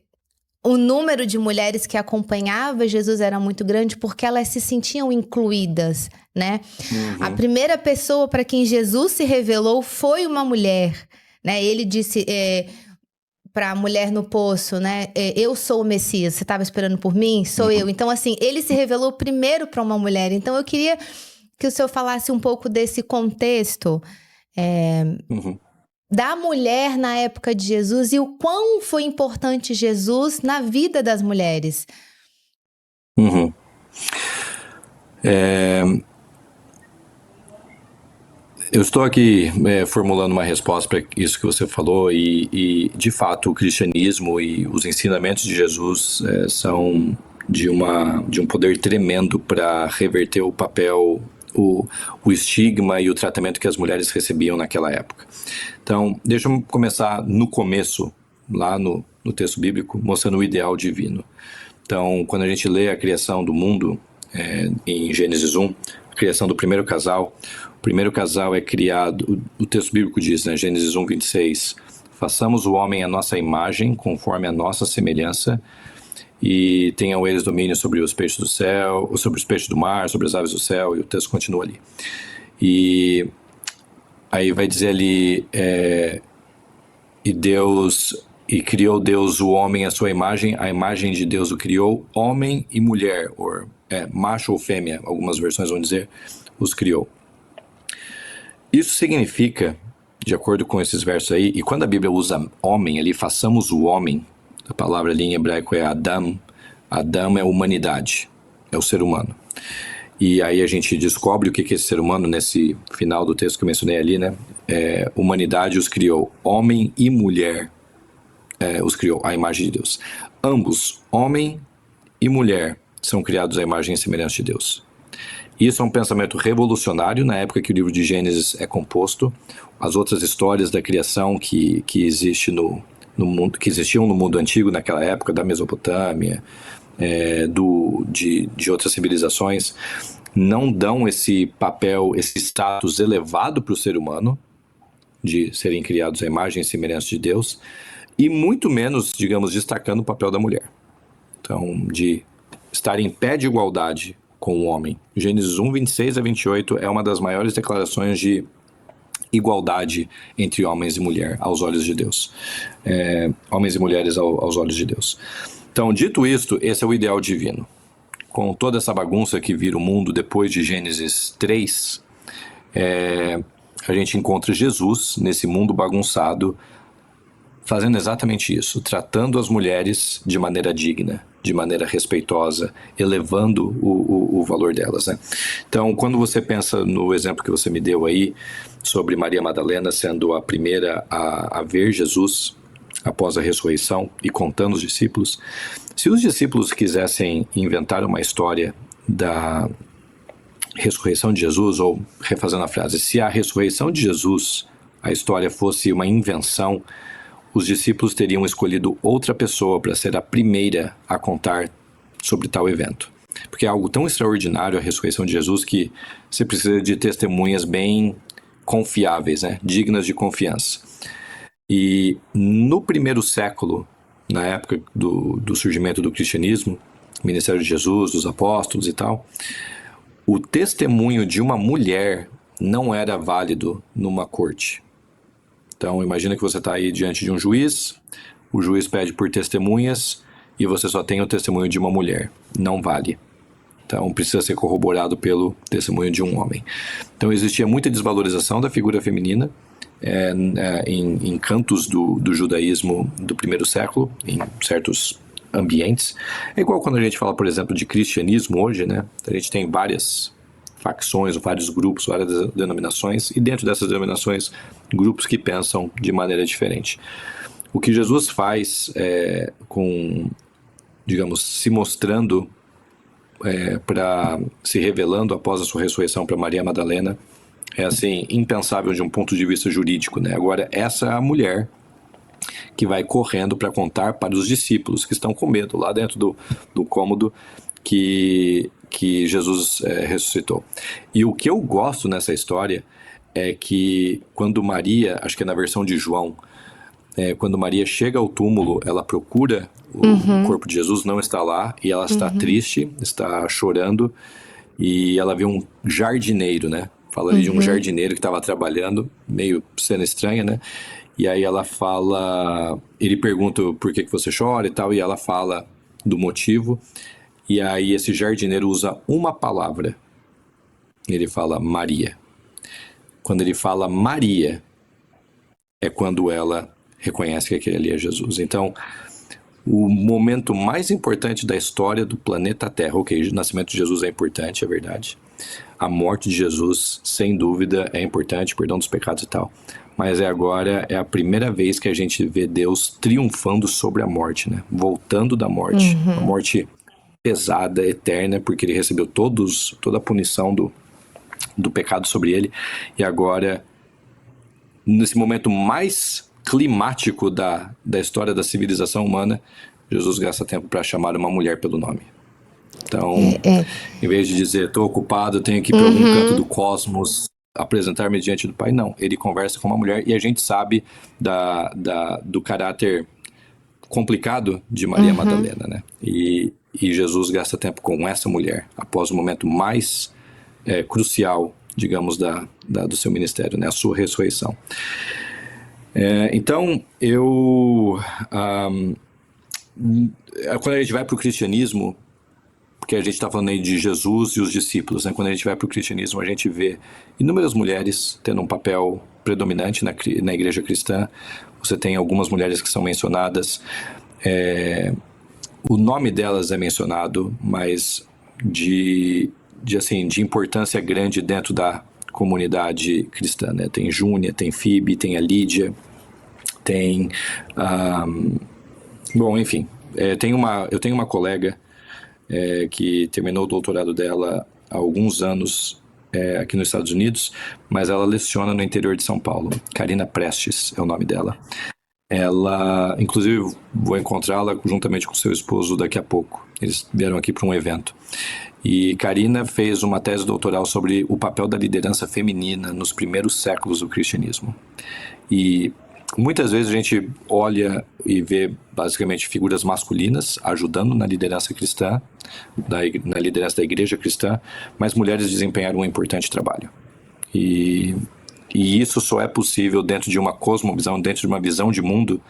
o número de mulheres que acompanhava Jesus era muito grande porque elas se sentiam incluídas, né? A primeira pessoa para quem Jesus se revelou foi uma mulher, né? Ele disse para a mulher no poço, né? Eu sou o Messias, você estava esperando por mim? Sou eu. Então, assim, ele se revelou primeiro para uma mulher. Então, eu queria que o senhor falasse um pouco desse contexto. da mulher na época de Jesus e o quão foi importante Jesus na vida das mulheres. Uhum. Eu estou aqui formulando uma resposta para isso que você falou e, de fato, o cristianismo e os ensinamentos de Jesus são de um poder tremendo para reverter o papel, o estigma e o tratamento que as mulheres recebiam naquela época. Então, deixa eu começar no começo, lá no texto bíblico, mostrando o ideal divino. Então, quando a gente lê a criação do mundo, em Gênesis 1, a criação do primeiro casal, o primeiro casal é criado, o texto bíblico diz, né, Gênesis 1, 26, façamos o homem à nossa imagem, conforme a nossa semelhança, e tenham eles domínio sobre os peixes do céu, sobre os peixes do mar, sobre as aves do céu, e o texto continua ali. E aí vai dizer ali, e criou Deus o homem à sua imagem, a imagem de Deus o criou, homem e mulher, ou macho ou fêmea, algumas versões vão dizer, os criou. Isso significa, de acordo com esses versos aí, e quando a Bíblia usa homem ali, façamos o homem, a palavra ali em hebraico é Adam, Adam é humanidade, é o ser humano. E aí a gente descobre o que é esse ser humano nesse final do texto que eu mencionei ali, né? Humanidade os criou, homem e mulher os criou, a imagem de Deus. Ambos, homem e mulher, são criados à imagem e semelhança de Deus. Isso é um pensamento revolucionário na época que o livro de Gênesis é composto. As outras histórias da criação que existe no mundo, que existiam no mundo antigo naquela época, da Mesopotâmia, de outras civilizações, não dão esse papel, esse status elevado para o ser humano, de serem criados à imagem e semelhança de Deus, e muito menos, digamos, destacando o papel da mulher. Então, de estar em pé de igualdade com o homem. Gênesis 1, 26 a 28 é uma das maiores declarações de igualdade entre homens e mulher aos olhos de Deus. Homens e mulheres aos olhos de Deus. Então, dito isto, esse é o ideal divino. Com toda essa bagunça que vira o mundo depois de Gênesis 3, a gente encontra Jesus nesse mundo bagunçado, fazendo exatamente isso, tratando as mulheres de maneira digna, de maneira respeitosa, elevando o valor delas, né? Então, quando você pensa no exemplo que você me deu aí, sobre Maria Madalena sendo a primeira a ver Jesus após a ressurreição e contando os discípulos, se os discípulos quisessem inventar uma história da ressurreição de Jesus, ou refazendo a frase, se a ressurreição de Jesus, a história fosse uma invenção, os discípulos teriam escolhido outra pessoa para ser a primeira a contar sobre tal evento. Porque é algo tão extraordinário a ressurreição de Jesus que você precisa de testemunhas bem confiáveis, né? Dignas de confiança. E no primeiro século, na época do surgimento do cristianismo, ministério de Jesus, dos apóstolos e tal, o testemunho de uma mulher não era válido numa corte. Então, imagina que você está aí diante de um juiz, o juiz pede por testemunhas e você só tem o testemunho de uma mulher. Não vale. Então, precisa ser corroborado pelo testemunho de um homem. Então, existia muita desvalorização da figura feminina em cantos do judaísmo do primeiro século, em certos ambientes. É igual quando a gente fala, por exemplo, de cristianismo hoje, né? A gente tem várias facções, vários grupos, várias denominações, e dentro dessas denominações, grupos que pensam de maneira diferente. O que Jesus faz digamos, se mostrando, se revelando após a sua ressurreição para Maria Madalena, é assim, impensável de um ponto de vista jurídico, né? Agora, essa é a mulher que vai correndo para contar para os discípulos que estão com medo lá dentro do cômodo que Jesus ressuscitou. E o que eu gosto nessa história é que quando Maria, acho que é na versão de João, quando Maria chega ao túmulo, ela procura o corpo de Jesus, não está lá, e ela está triste, está chorando, e ela vê um jardineiro, né? Fala ali de um jardineiro que estava trabalhando, meio cena estranha, né? E aí ela fala, ele pergunta por que você chora e tal, e ela fala do motivo. E aí esse jardineiro usa uma palavra. Ele fala Maria. Quando ele fala Maria, é quando ela reconhece que aquele ali é Jesus. Então, o momento mais importante da história do planeta Terra, ok, o nascimento de Jesus é importante, é verdade. A morte de Jesus, sem dúvida, é importante, perdão dos pecados e tal. Mas agora é a primeira vez que a gente vê Deus triunfando sobre a morte, né? Voltando da morte. A morte pesada, eterna, porque ele recebeu toda a punição do pecado sobre ele. E agora, nesse momento mais climático da história da civilização humana, Jesus gasta tempo para chamar uma mulher pelo nome. Então, em vez de dizer, estou ocupado, tenho que ir para algum canto do cosmos, apresentar-me diante do Pai, não. Ele conversa com uma mulher e a gente sabe do caráter complicado de Maria Madalena, né? E Jesus gasta tempo com essa mulher, após o momento mais crucial, digamos, do seu ministério, né? A sua ressurreição. Então, quando a gente vai para o cristianismo, porque a gente está falando aí de Jesus e os discípulos, né? Quando a gente vai para o cristianismo, a gente vê inúmeras mulheres tendo um papel predominante na igreja cristã. Você tem algumas mulheres que são mencionadas, o nome delas é mencionado, mas de importância grande dentro da comunidade cristã, né? Tem Júnia, tem Fíbe, tem a Lídia, tem... bom, enfim, eu tenho uma colega que terminou o doutorado dela há alguns anos aqui nos Estados Unidos, mas ela leciona no interior de São Paulo. Karina Prestes é o nome dela. Ela, inclusive, vou encontrá-la juntamente com seu esposo daqui a pouco. Eles vieram aqui para um evento. E Karina fez uma tese doutoral sobre o papel da liderança feminina nos primeiros séculos do cristianismo. E muitas vezes a gente olha e vê basicamente figuras masculinas ajudando na liderança cristã, na liderança da igreja cristã, mas mulheres desempenharam um importante trabalho. E isso só é possível dentro de uma cosmovisão, dentro de uma visão de mundo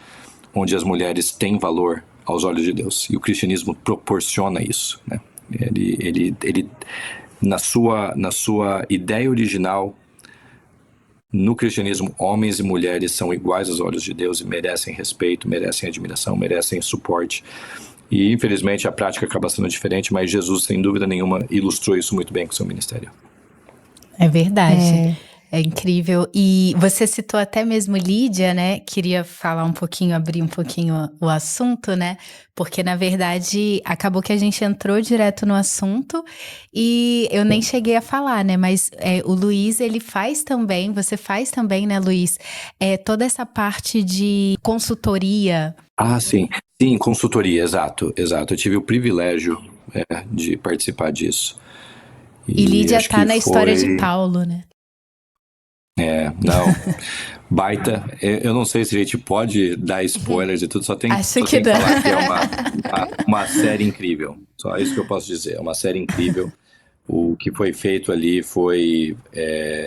onde as mulheres têm valor aos olhos de Deus. E o cristianismo proporciona isso, né? Ele na sua ideia original, no cristianismo, homens e mulheres são iguais aos olhos de Deus e merecem respeito, merecem admiração, merecem suporte. E, infelizmente, a prática acaba sendo diferente, mas Jesus, sem dúvida nenhuma, ilustrou isso muito bem com o seu ministério. É verdade. É incrível. E você citou até mesmo Lídia, né? Queria falar um pouquinho, abrir um pouquinho o assunto, né? Porque, na verdade, acabou que a gente entrou direto no assunto e eu nem cheguei a falar, né? Mas o Luiz, você faz também, né, Luiz? Toda essa parte de consultoria. Ah, sim. Sim, consultoria, exato. Eu tive o privilégio de participar disso. E Lídia está na história de Paulo, né? Não, baita. Eu não sei se a gente pode dar spoilers e tudo, só tem que falar que é uma série incrível. Só isso que eu posso dizer, é uma série incrível. O que foi feito ali foi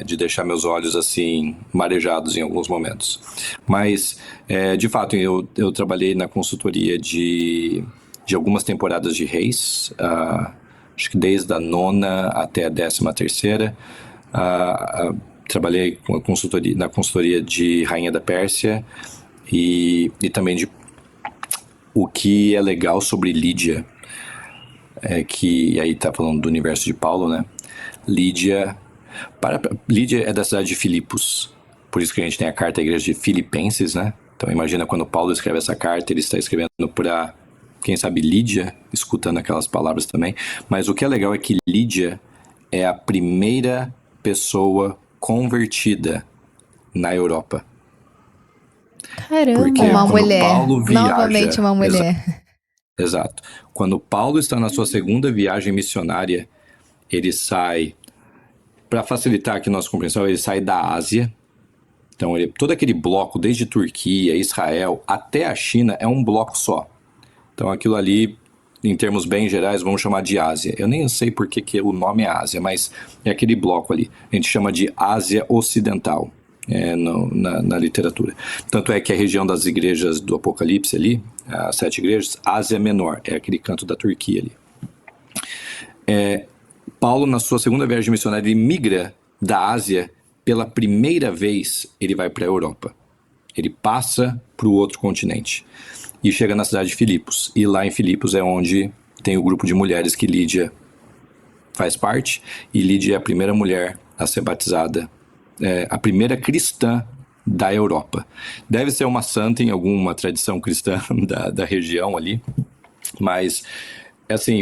de deixar meus olhos assim marejados em alguns momentos. Mas, de fato, eu trabalhei na consultoria de algumas temporadas de Reis, acho que desde a 9ª até a 13ª. Trabalhei na consultoria de Rainha da Pérsia e também o que é legal sobre Lídia, que aí tá falando do universo de Paulo, né? Lídia é da cidade de Filipos, por isso que a gente tem a carta à igreja de Filipenses, né? Então imagina quando Paulo escreve essa carta, ele está escrevendo para, quem sabe, Lídia, escutando aquelas palavras também. Mas o que é legal é que Lídia é a primeira pessoa convertida na Europa. Caramba, porque uma mulher. Paulo viaja, novamente uma mulher. Exato. Quando Paulo está na sua segunda viagem missionária, ele sai, para facilitar aqui a nossa compreensão, ele sai da Ásia. Então, todo aquele bloco, desde Turquia, Israel, até a China, é um bloco só. Então, aquilo ali, em termos bem gerais, vamos chamar de Ásia. Eu nem sei por que o nome é Ásia, mas é aquele bloco ali. A gente chama de Ásia Ocidental na literatura. Tanto é que a região das igrejas do Apocalipse ali, as 7 igrejas, Ásia Menor, é aquele canto da Turquia ali. Paulo, na sua segunda viagem missionária, ele migra da Ásia, pela primeira vez ele vai para a Europa. Ele passa para o outro continente e chega na cidade de Filipos. E lá em Filipos é onde tem o grupo de mulheres que Lídia faz parte. E Lídia é a primeira mulher a ser batizada, a primeira cristã da Europa. Deve ser uma santa em alguma tradição cristã da região ali. Mas, assim,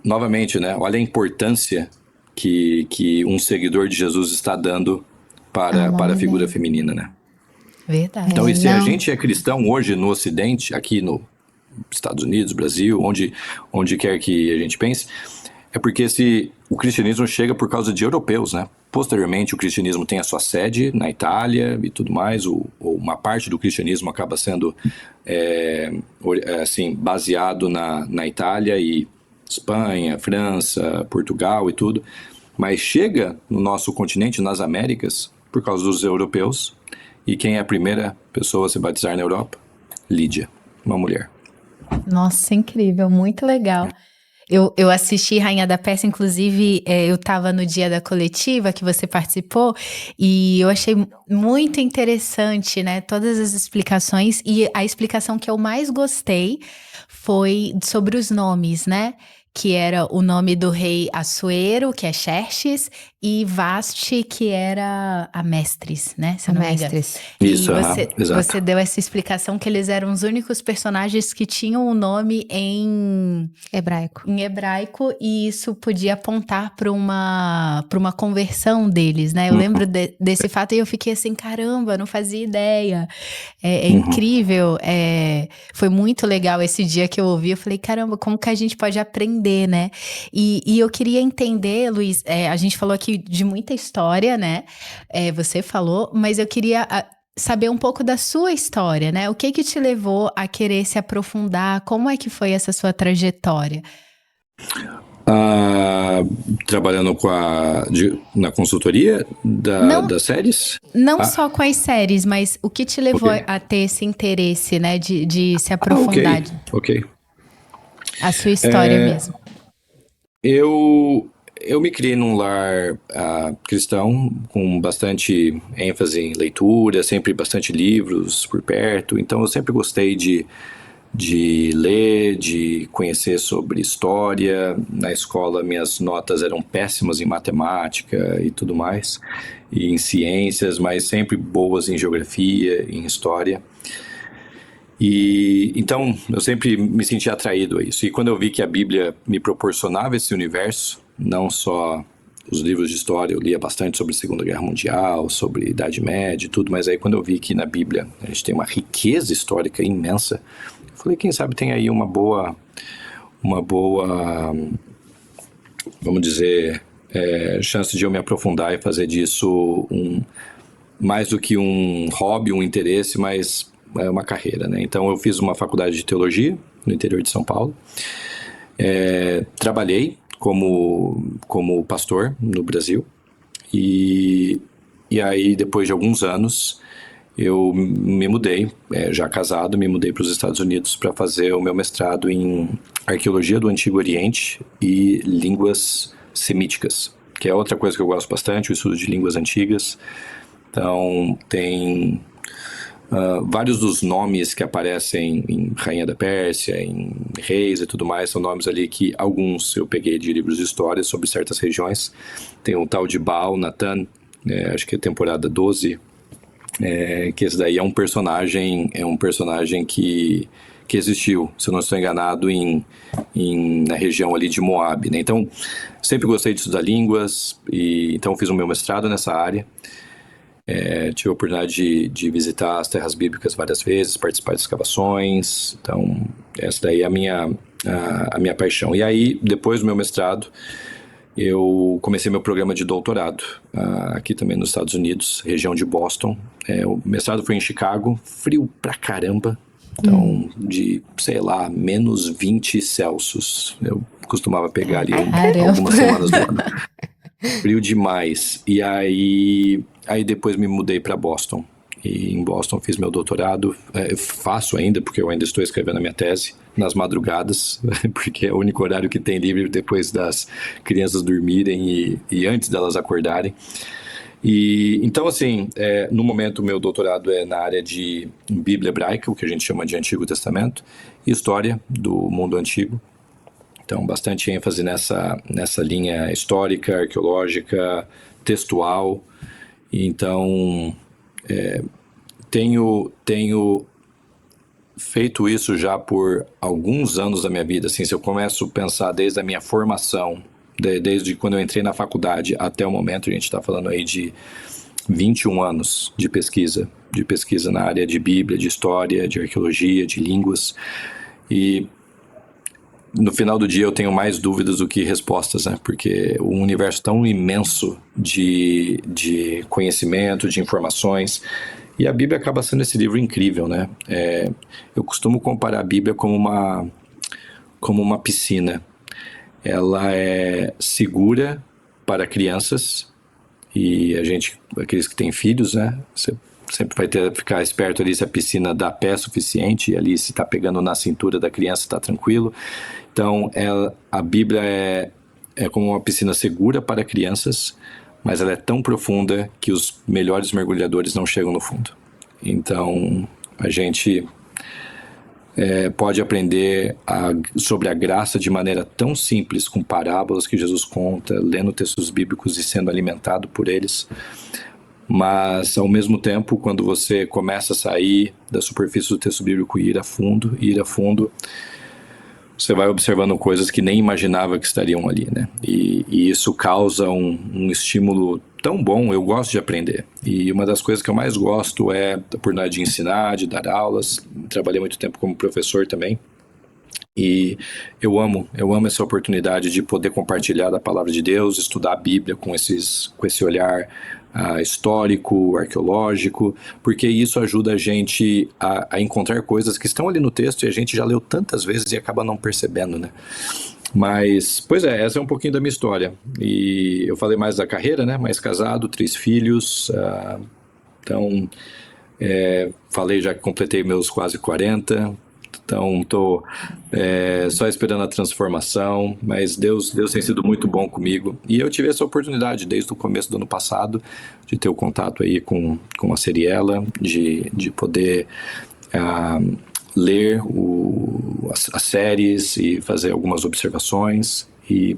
novamente, né? Olha a importância que um seguidor de Jesus está dando para a figura feminina, né? Verdade. Então, e se a gente é cristão hoje no Ocidente, aqui nos Estados Unidos, Brasil, onde quer que a gente pense, é porque o cristianismo chega por causa de europeus, né? Posteriormente, o cristianismo tem a sua sede na Itália e tudo mais, ou uma parte do cristianismo acaba sendo assim, baseado na Itália e Espanha, França, Portugal e tudo, mas chega no nosso continente, nas Américas, por causa dos europeus. E quem é a primeira pessoa a se batizar na Europa? Lídia, uma mulher. Nossa, incrível, muito legal. Eu assisti Rainha da Pérsia, inclusive eu estava no dia da coletiva que você participou e eu achei muito interessante, né, todas as explicações, e a explicação que eu mais gostei foi sobre os nomes, né, que era o nome do rei Assuero, que é Xerxes, e Vasti, que era a Mestris, né, se eu não me engano. Mestres. Isso, Você exato. deu essa explicação que eles eram os únicos personagens que tinham o nome em hebraico, e isso podia apontar para uma conversão deles, né? Eu lembro desse fato e eu fiquei assim, caramba, não fazia ideia. É incrível, foi muito legal esse dia que eu ouvi, eu falei, caramba, como que a gente pode aprender, né? E eu queria entender, Luiz, a gente falou aqui de muita história, né? Você falou, mas eu queria saber um pouco da sua história, né? O que te levou a querer se aprofundar? Como é que foi essa sua trajetória? Trabalhando na consultoria das séries? Não só com as séries, mas o que te levou a ter esse interesse, né? De se aprofundar. Ok. A sua história mesmo. Eu me criei num lar cristão, com bastante ênfase em leitura, sempre bastante livros por perto. Então eu sempre gostei de ler, de conhecer sobre história. Na escola minhas notas eram péssimas em matemática e tudo mais, e em ciências, mas sempre boas em geografia, em história. E então eu sempre me senti atraído a isso. E quando eu vi que a Bíblia me proporcionava esse universo, não só os livros de história, eu lia bastante sobre a Segunda Guerra Mundial, sobre Idade Média e tudo, mas aí quando eu vi que na Bíblia a gente tem uma riqueza histórica imensa, eu falei, quem sabe tem aí uma boa, vamos dizer, chance de eu me aprofundar e fazer disso mais do que um hobby, um interesse, mas uma carreira, né? Então eu fiz uma faculdade de teologia no interior de São Paulo, trabalhei como pastor no Brasil, e aí depois de alguns anos eu me mudei, já casado, me mudei para os Estados Unidos para fazer o meu mestrado em Arqueologia do Antigo Oriente e Línguas Semíticas, que é outra coisa que eu gosto bastante, o estudo de línguas antigas. Então tem vários dos nomes que aparecem em Rainha da Pérsia, em Reis e tudo mais, são nomes ali que alguns eu peguei de livros de história sobre certas regiões. Tem o tal de Baal Natan, acho que é temporada 12, que esse daí é um personagem que existiu, se eu não estou enganado, na região ali de Moab, né? Então, sempre gostei de estudar línguas, e então fiz o meu mestrado nessa área. Tive a oportunidade de visitar as terras bíblicas várias vezes, participar de escavações. Então, essa daí é a minha paixão. E aí, depois do meu mestrado, eu comecei meu programa de doutorado, aqui também nos Estados Unidos, região de Boston. O mestrado foi em Chicago, frio pra caramba. Então, de, sei lá, menos 20 Celsius. Eu costumava pegar ali algumas semanas do ano. Frio demais. E aí depois me mudei para Boston. E em Boston fiz meu doutorado. Faço ainda, porque eu ainda estou escrevendo a minha tese nas madrugadas, porque é o único horário que tem livre depois das crianças dormirem e antes delas acordarem. E então, assim, no momento, meu doutorado é na área de Bíblia hebraica, o que a gente chama de Antigo Testamento, e história do mundo antigo. Então, bastante ênfase nessa linha histórica, arqueológica, textual. Então, tenho feito isso já por alguns anos da minha vida. Assim, se eu começo a pensar desde a minha formação, desde quando eu entrei na faculdade até o momento, a gente está falando aí de 21 anos de pesquisa na área de Bíblia, de história, de arqueologia, de línguas. E no final do dia eu tenho mais dúvidas do que respostas, né? Porque o universo tão imenso de conhecimento, de informações, e a Bíblia acaba sendo esse livro incrível, né? Eu costumo comparar a Bíblia como uma piscina. Ela é segura para crianças, e aqueles que têm filhos, né? Você sempre vai ter que ficar esperto ali se a piscina dá pé suficiente, e ali se está pegando na cintura da criança está tranquilo. Então, a Bíblia é como uma piscina segura para crianças, mas ela é tão profunda que os melhores mergulhadores não chegam no fundo. Então, a gente pode aprender sobre a graça de maneira tão simples, com parábolas que Jesus conta, lendo textos bíblicos e sendo alimentado por eles. Mas, ao mesmo tempo, quando você começa a sair da superfície do texto bíblico e ir a fundo, você vai observando coisas que nem imaginava que estariam ali, né? E isso causa um estímulo tão bom. Eu gosto de aprender. E uma das coisas que eu mais gosto é a oportunidade de ensinar, de dar aulas. Trabalhei muito tempo como professor também. E eu amo essa oportunidade de poder compartilhar da palavra de Deus, estudar a Bíblia com esse olhar histórico, arqueológico, porque isso ajuda a gente a encontrar coisas que estão ali no texto e a gente já leu tantas vezes e acaba não percebendo, né? Mas, pois essa é um pouquinho da minha história. E eu falei mais da carreira, né? Mais casado, 3 filhos, então falei já que completei meus quase 40. Então, estou só esperando a transformação, mas Deus tem sido muito bom comigo. E eu tive essa oportunidade desde o começo do ano passado de ter o contato aí com a Seriela, de poder ler as séries e fazer algumas observações. E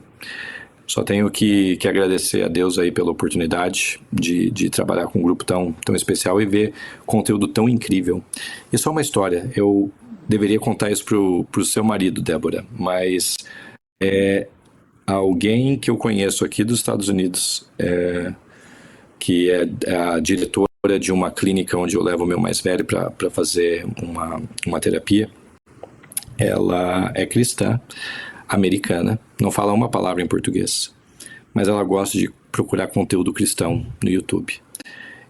só tenho que agradecer a Deus aí pela oportunidade de trabalhar com um grupo tão especial e ver conteúdo tão incrível. E só uma história, eu deveria contar isso pro seu marido, Débora, mas alguém que eu conheço aqui dos Estados Unidos, que é a diretora de uma clínica onde eu levo o meu mais velho para fazer uma terapia. Ela é cristã, americana, não fala uma palavra em português, mas ela gosta de procurar conteúdo cristão no YouTube.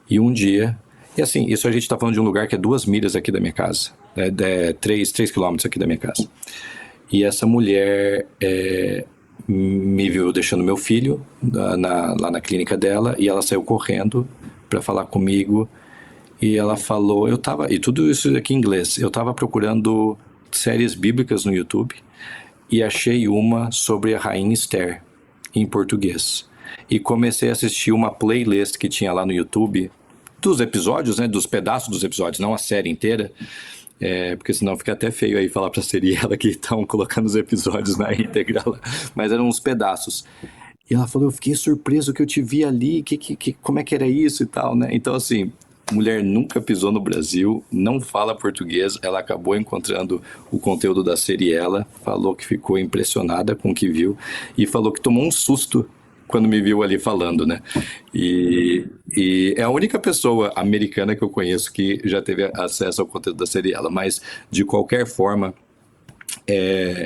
E um dia, e assim, isso a gente está falando de um lugar que é 2 milhas aqui da minha casa, 3 quilômetros aqui da minha casa. E essa mulher me viu deixando meu filho lá na clínica dela, e ela saiu correndo para falar comigo, e ela falou, e tudo isso aqui em inglês, eu estava procurando séries bíblicas no YouTube, e achei uma sobre a Rainha Esther, em português. E comecei a assistir uma playlist que tinha lá no YouTube, dos episódios, né, dos pedaços dos episódios, não a série inteira, porque senão fica até feio aí falar pra Seriela que estão colocando os episódios na íntegra lá, mas eram uns pedaços. E ela falou, eu fiquei surpreso que eu te vi ali, como é que era isso e tal, né? Então, assim, mulher nunca pisou no Brasil, não fala português, ela acabou encontrando o conteúdo da Seriela, falou que ficou impressionada com o que viu e falou que tomou um susto quando me viu ali falando, né? E é a única pessoa americana que eu conheço que já teve acesso ao conteúdo da Seriela, mas de qualquer forma,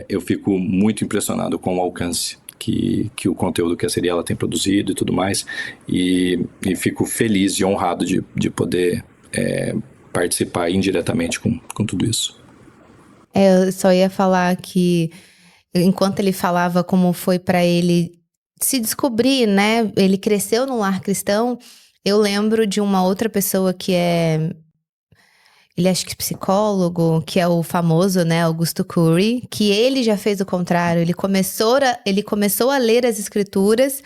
eu fico muito impressionado com o alcance que o conteúdo que a Seriela tem produzido e tudo mais, e fico feliz e honrado de poder participar indiretamente com tudo isso. Eu só ia falar que, enquanto ele falava como foi para ele se descobrir, né? Ele cresceu num lar cristão. Eu lembro de uma outra pessoa que ele acho que psicólogo, que é o famoso, né, Augusto Curry, que ele já fez o contrário. Ele começou a ler as escrituras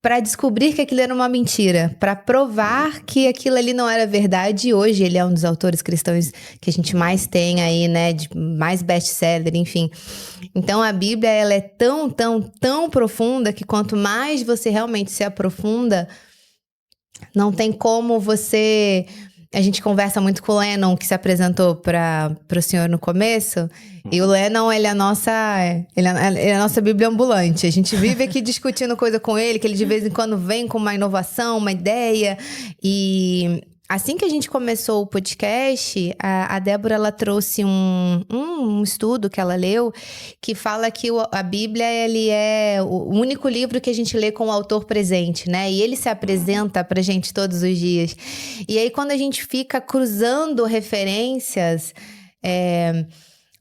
para descobrir que aquilo era uma mentira, para provar que aquilo ali não era verdade. E hoje ele é um dos autores cristãos que a gente mais tem aí, né, de mais best-seller, enfim. Então a Bíblia, ela é tão, tão, tão profunda que quanto mais você realmente se aprofunda, não tem como você... A gente conversa muito com o Lennon, que se apresentou para o senhor no começo. E o Lennon, ele é a nossa Bíblia ambulante. A gente vive aqui discutindo coisa com ele, que ele de vez em quando vem com uma inovação, uma ideia. E assim que a gente começou o podcast, a Débora, ela trouxe um estudo que ela leu, que fala que a Bíblia, ele é o único livro que a gente lê com o autor presente, né? E ele se apresenta pra gente todos os dias. E aí, quando a gente fica cruzando referências...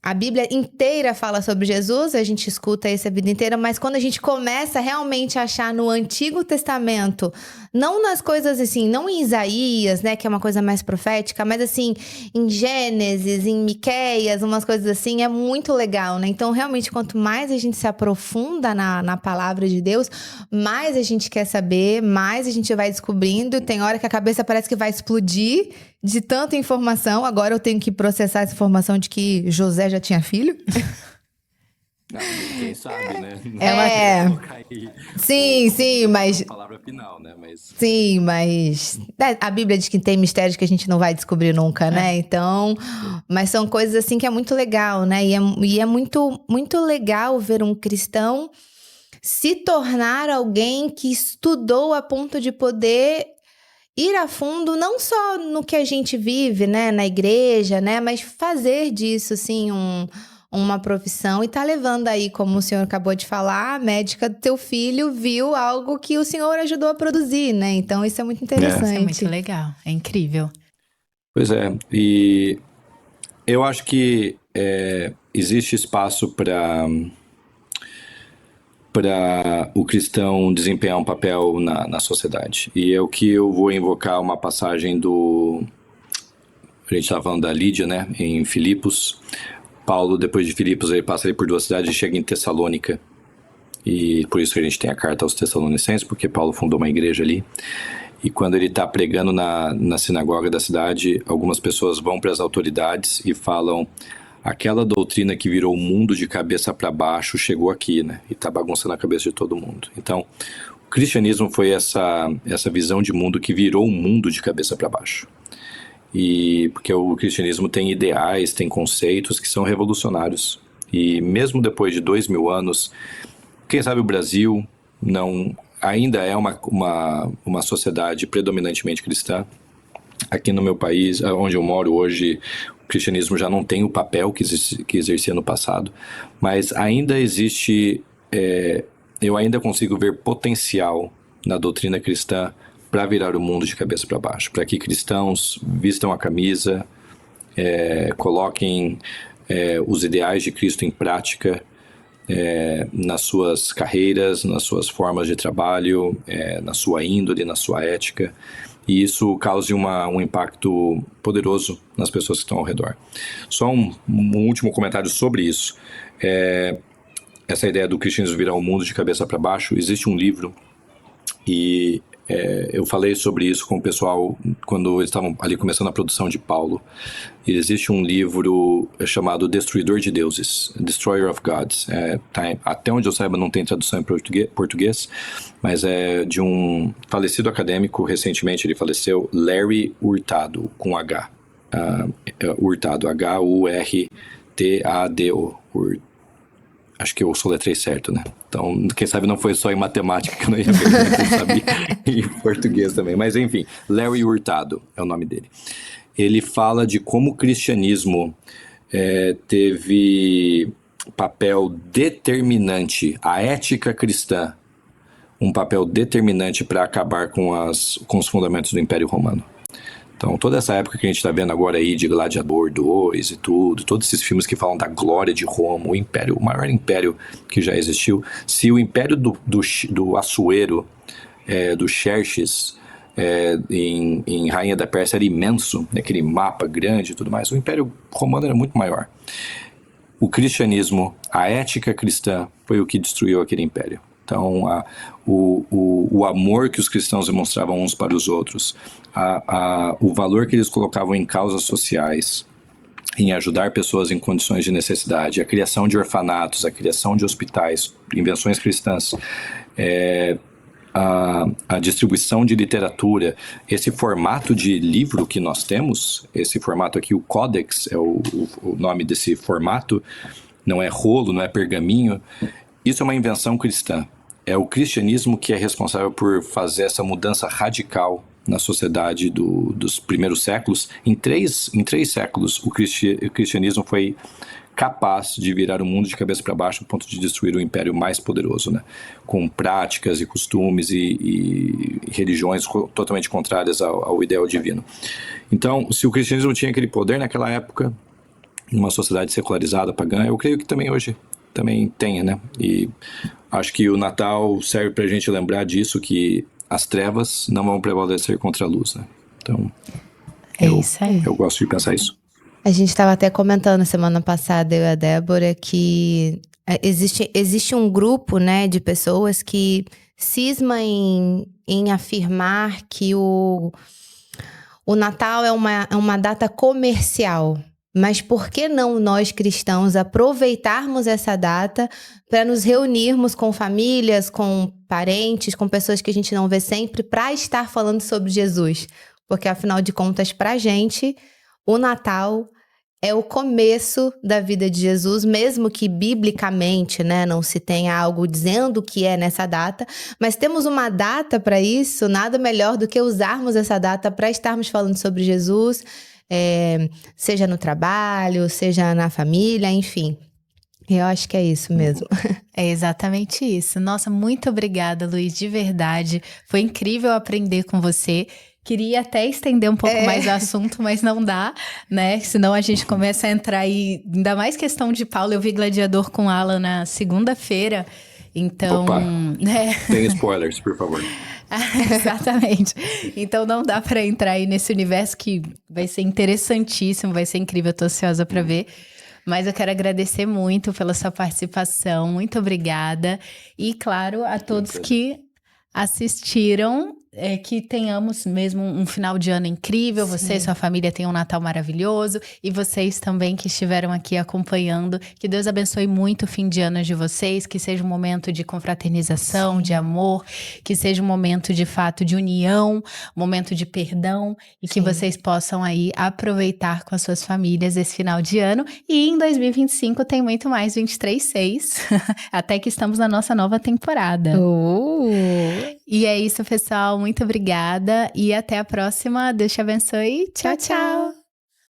A Bíblia inteira fala sobre Jesus, a gente escuta isso a vida inteira, mas quando a gente começa realmente a achar no Antigo Testamento, não nas coisas assim, não em Isaías, né, que é uma coisa mais profética, mas assim, em Gênesis, em Miqueias, umas coisas assim, é muito legal, né? Então, realmente, quanto mais a gente se aprofunda na palavra de Deus, mais a gente quer saber, mais a gente vai descobrindo, tem hora que a cabeça parece que vai explodir de tanta informação. Agora eu tenho que processar essa informação de que José já tinha filho. Quem sabe, né? Sim, mas... A palavra final, né? Sim, mas... A Bíblia diz que tem mistérios que a gente não vai descobrir nunca, né? Então... Mas são coisas assim que é muito legal, né? E é muito, muito legal ver um cristão se tornar alguém que estudou a ponto de poder... ir a fundo, não só no que a gente vive, né, na igreja, né, mas fazer disso, assim, uma profissão e tá levando aí, como o senhor acabou de falar, a médica do teu filho viu algo que o senhor ajudou a produzir, né, então isso é muito interessante. Isso é muito legal, é incrível. Pois é, e eu acho que existe espaço para o cristão desempenhar um papel na sociedade. E é o que eu vou invocar uma passagem do... A gente estava falando da Lídia, né? Em Filipos. Paulo, depois de Filipos, ele passa ali por 2 cidades e chega em Tessalônica. E por isso que a gente tem a carta aos Tessalonicenses, porque Paulo fundou uma igreja ali. E quando ele está pregando na sinagoga da cidade, algumas pessoas vão para as autoridades e falam... Aquela doutrina que virou o mundo de cabeça para baixo chegou aqui, né? E está bagunçando a cabeça de todo mundo. Então, o cristianismo foi essa visão de mundo que virou o mundo de cabeça para baixo. E porque o cristianismo tem ideais, tem conceitos que são revolucionários. E mesmo depois de 2000 anos, quem sabe o Brasil ainda é uma sociedade predominantemente cristã. Aqui no meu país, onde eu moro hoje, o cristianismo já não tem o papel que exercia no passado, mas ainda existe, eu ainda consigo ver potencial na doutrina cristã para virar o mundo de cabeça para baixo, para que cristãos vistam a camisa, coloquem os ideais de Cristo em prática, nas suas carreiras, nas suas formas de trabalho, na sua índole, na sua ética, e isso cause um impacto poderoso nas pessoas que estão ao redor. Só um último comentário sobre isso. Essa ideia do cristianismo virar o mundo de cabeça para baixo, existe um livro, e eu falei sobre isso com o pessoal quando eles estavam ali começando a produção de Paulo. E existe um livro chamado Destruidor de Deuses, Destroyer of Gods. Até onde eu saiba não tem tradução em português, mas é de um falecido acadêmico, recentemente ele faleceu, Larry Hurtado, com H. Hurtado, Hurtado. Acho que eu soletrei certo, né? Então, quem sabe não foi só em matemática que eu não ia ver, né? Quem sabe em português também. Mas enfim, Larry Hurtado é o nome dele. Ele fala de como o cristianismo teve papel determinante, a ética cristã, um papel determinante para acabar com os fundamentos do Império Romano. Então, toda essa época que a gente está vendo agora aí de Gladiador 2 e tudo, todos esses filmes que falam da glória de Roma, o maior império que já existiu, se o império do Assuero, do Xerxes, em Rainha da Pérsia era imenso, aquele mapa grande e tudo mais, o Império Romano era muito maior. O cristianismo, a ética cristã, foi o que destruiu aquele império. Então, o amor que os cristãos demonstravam uns para os outros, o valor que eles colocavam em causas sociais, em ajudar pessoas em condições de necessidade, a criação de orfanatos, a criação de hospitais, invenções cristãs, a distribuição de literatura, esse formato de livro que nós temos, esse formato aqui, o Codex, é o nome desse formato, não é rolo, não é pergaminho, isso é uma invenção cristã. É o cristianismo que é responsável por fazer essa mudança radical na sociedade dos primeiros séculos. Em três séculos, o cristianismo foi capaz de virar o mundo de cabeça para baixo, a ponto de destruir o império mais poderoso, né? Com práticas e costumes e religiões totalmente contrárias ao ideal divino. Então, se o cristianismo tinha aquele poder naquela época, numa sociedade secularizada, pagã, eu creio que também hoje também tenha, né? E acho que o Natal serve para a gente lembrar disso, que as trevas não vão prevalecer contra a luz, né? Então, isso aí. Eu gosto de pensar isso. A gente estava até comentando semana passada, eu e a Débora, que existe um grupo, né, de pessoas que cisma em afirmar que o Natal é uma data comercial. Mas por que não nós cristãos aproveitarmos essa data para nos reunirmos com famílias, com parentes, com pessoas que a gente não vê sempre, para estar falando sobre Jesus? Porque afinal de contas, para a gente, o Natal é o começo da vida de Jesus, mesmo que biblicamente, né, não se tenha algo dizendo que é nessa data, mas temos uma data para isso, nada melhor do que usarmos essa data para estarmos falando sobre Jesus, seja no trabalho, seja na família, enfim. Eu acho que é isso mesmo. É exatamente isso. Nossa, muito obrigada, Luiz, de verdade. Foi incrível aprender com você. Queria até estender um pouco mais o assunto, mas não dá, né? Senão a gente começa a entrar aí, ainda mais questão de Paulo. Eu vi Gladiador com Alan na segunda-feira, então... Opa, tem spoilers, por favor. Exatamente. Então não dá para entrar aí nesse universo que vai ser interessantíssimo, vai ser incrível, eu tô ansiosa para ver. Mas eu quero agradecer muito pela sua participação, muito obrigada. E claro, a todos que assistiram, que tenhamos mesmo um final de ano incrível. Sim. Você e sua família tenham um Natal maravilhoso. E vocês também que estiveram aqui acompanhando. Que Deus abençoe muito o fim de ano de vocês. Que seja um momento de confraternização, de amor. Que seja um momento de fato de união, um momento de perdão. E que vocês possam aí aproveitar com as suas famílias esse final de ano. E em 2025 tem muito mais 23/6. Até que estamos na nossa nova temporada. E é isso, pessoal. Muito obrigada e até a próxima. Deus te abençoe. Tchau, tchau.